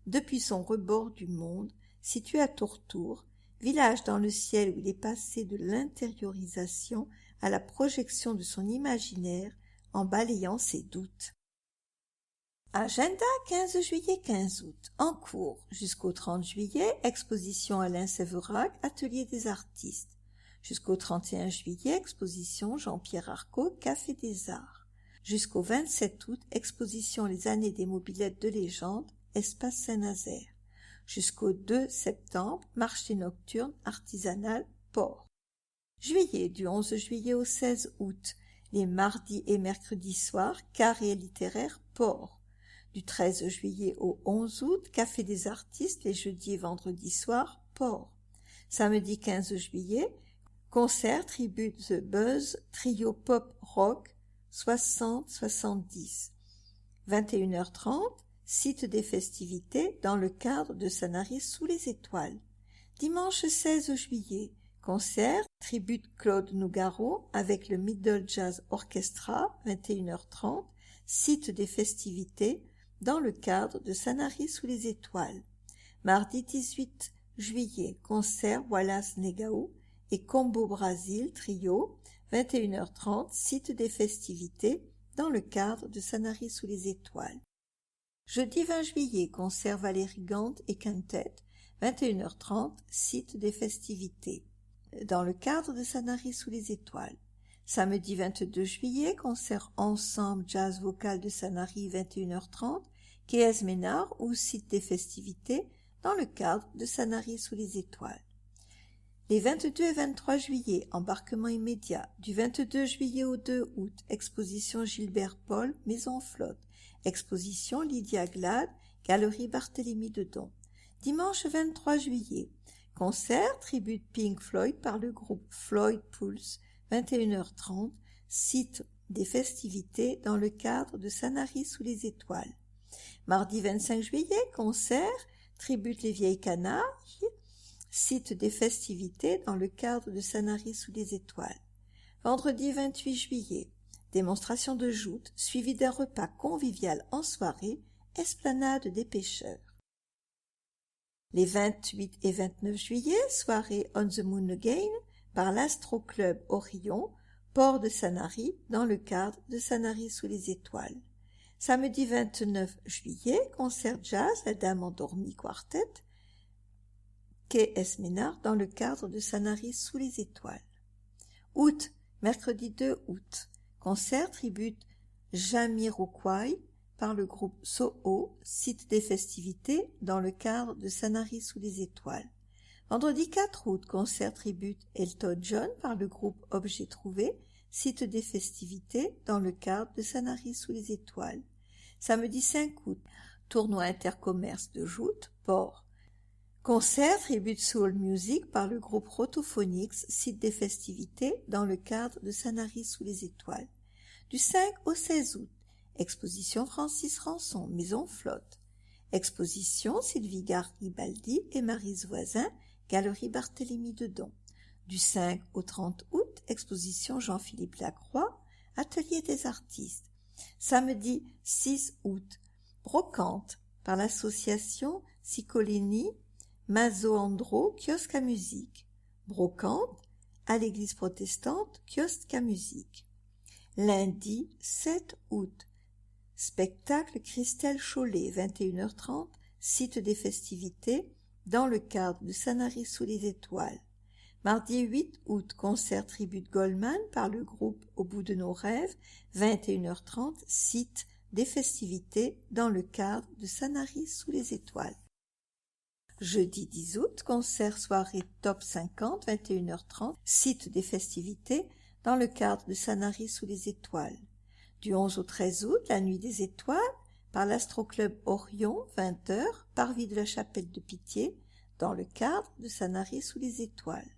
depuis son rebord du monde, situé à Tourtour, village dans le ciel où il est passé de l'intériorisation à la projection de son imaginaire en balayant ses doutes. Agenda 15 juillet 15 août. En cours jusqu'au 30 juillet, exposition Alain Séverac, atelier des artistes. Jusqu'au 31 juillet, exposition Jean-Pierre Arcaud, Café des Arts. Jusqu'au 27 août, exposition Les années des mobylettes de légende, Espace Saint-Nazaire. Jusqu'au 2 septembre, marché nocturne artisanal Port. Juillet, du 11 juillet au 16 août, les mardis et mercredis soirs, carré littéraire Port. Du 13 juillet au 11 août, Café des artistes, les jeudis et vendredis soirs, Port. Samedi 15 juillet, concert Tribute The Buzz, trio pop rock 60-70. 21h30, site des festivités dans le cadre de Sanary sous les étoiles. Dimanche 16 juillet, concert Tribute Claude Nougaro avec le Middle Jazz Orchestra, 21h30, site des festivités dans le cadre de Sanary sous les étoiles. Mardi 18 juillet, concert Wallace Negao et Combo Brasil Trio, 21h30, site des festivités, dans le cadre de Sanary sous les étoiles. Jeudi 20 juillet, concert Valérie Gand et Quintet, 21h30, site des festivités, dans le cadre de Sanary sous les étoiles. Samedi 22 juillet, concert Ensemble Jazz Vocal de Sanary, 21h30, quai Esménard ou site des festivités, dans le cadre de Sanary sous les étoiles. Les 22 et 23 juillet, embarquement immédiat. Du 22 juillet au 2 août, exposition Gilbert Paul, Maison Flotte. Exposition Lydia Glad, Galerie Barthélemy de Don. Dimanche 23 juillet, concert tribute Pink Floyd par le groupe Floyd Pulse, 21h30, site des festivités dans le cadre de Sanary sous les étoiles. Mardi 25 juillet, concert tribute Les Vieilles Canailles, site des festivités dans le cadre de Sanary sous les étoiles. Vendredi 28 juillet, démonstration de joute suivie d'un repas convivial en soirée, esplanade des pêcheurs. Les 28 et 29 juillet, soirée On the Moon Again par l'Astro Club Orion, port de Sanary, dans le cadre de Sanary sous les étoiles. Samedi 29 juillet, concert jazz La Dame Endormie Quartet, quai Esménard, dans le cadre de Sanary sous les étoiles. Août, mercredi 2 août, concert tribute Jamiroquai par le groupe Soho, site des festivités, dans le cadre de Sanary sous les étoiles. Vendredi 4 août, concert tribute Elton John par le groupe Objet Trouvé, site des festivités, dans le cadre de Sanary sous les étoiles. Samedi 5 août, tournoi intercommerce de joute, port. Concert tribute Soul Music par le groupe Rotophonics, site des festivités, dans le cadre de Sanary sous les étoiles. Du 5 au 16 août, exposition Francis Rançon, Maison Flotte. Exposition Sylvie Garibaldi et Maryse Voisin, Galerie Barthélemy de Don. Du 5 au 30 août, exposition Jean-Philippe Lacroix, Atelier des artistes. Samedi 6 août, brocante par l'association Ciccolini Maso Andro, kiosque à musique. Brocante à l'église protestante, kiosque à musique. Lundi 7 août, spectacle Christelle Chollet, 21h30, site des festivités, dans le cadre de Sanary sous les étoiles. Mardi 8 août, concert tribute Goldman par le groupe Au bout de nos rêves, 21h30, site des festivités, dans le cadre de Sanary sous les étoiles. Jeudi 10 août, concert soirée Top 50, 21h30, site des festivités, dans le cadre de Sanary sous les étoiles. Du 11 au 13 août, la nuit des étoiles, par l'Astro Club Orion, 20h, parvis de la chapelle de Pitié, dans le cadre de Sanary sous les étoiles.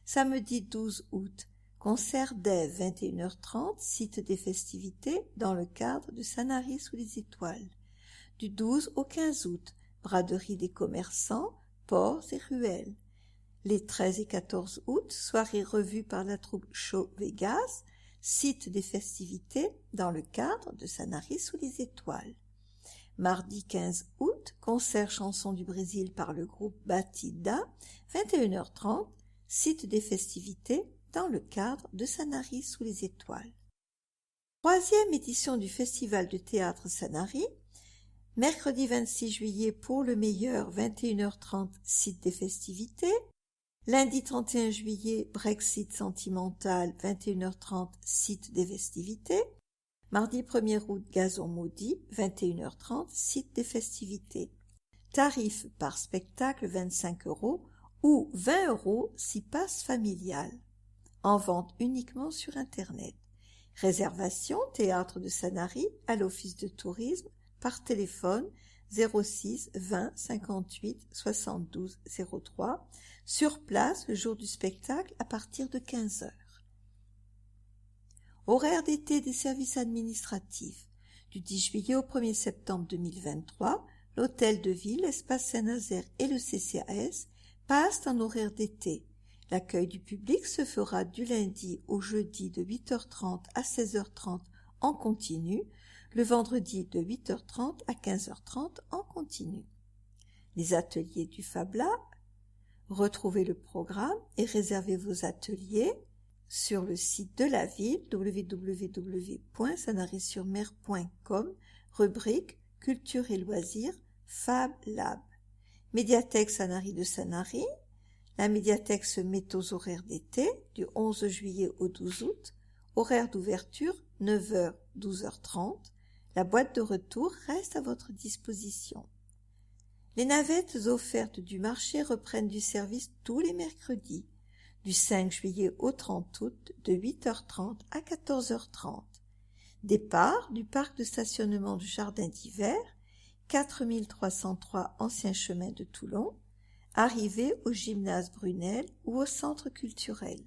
Samedi 12 août, concert d'Ève, 21h30, site des festivités, dans le cadre de Sanary sous les étoiles. Du 12 au 15 août, braderie des commerçants, ports et ruelles. Les 13 et 14 août, soirée revue par la troupe Show Vegas, site des festivités, dans le cadre de Sanary sous les étoiles. Mardi 15 août, concert chanson du Brésil par le groupe Batida, 21h30, site des festivités, dans le cadre de Sanary sous les étoiles. Troisième édition du Festival de théâtre Sanary, mercredi 26 juillet pour le meilleur, 21h30, site des festivités. Lundi 31 juillet, Brexit sentimental, 21h30, site des festivités. Mardi 1er août, Gazon maudit, 21h30, site des festivités. Tarif par spectacle 25 € ou 20 € si passe familial. En vente uniquement sur Internet. Réservation Théâtre de Sanary à l'Office de tourisme par téléphone 06 20 58 72 03, sur place le jour du spectacle à partir de 15h. Horaire d'été des services administratifs. Du 10 juillet au 1er septembre 2023, l'Hôtel de Ville, l'Espace Saint-Nazaire et le CCAS passent en horaire d'été. L'accueil du public se fera du lundi au jeudi de 8h30 à 16h30 en continu, le vendredi de 8h30 à 15h30 en continu. les ateliers du Fab Lab. Retrouvez le programme et réservez vos ateliers sur le site de la ville www.sanary-sur-mer.com, rubrique Culture et loisirs, Fab Lab. Médiathèque Sanary de Sanary. La médiathèque se met aux horaires d'été, du 11 juillet au 12 août. Horaire d'ouverture 9h, 12h30. La boîte de retour reste à votre disposition. Les navettes offertes du marché reprennent du service tous les mercredis, du 5 juillet au 30 août, de 8h30 à 14h30. Départ du parc de stationnement du Jardin d'hiver, 4303 Ancien Chemin de Toulon. Arrivée au gymnase Brunel ou au centre culturel.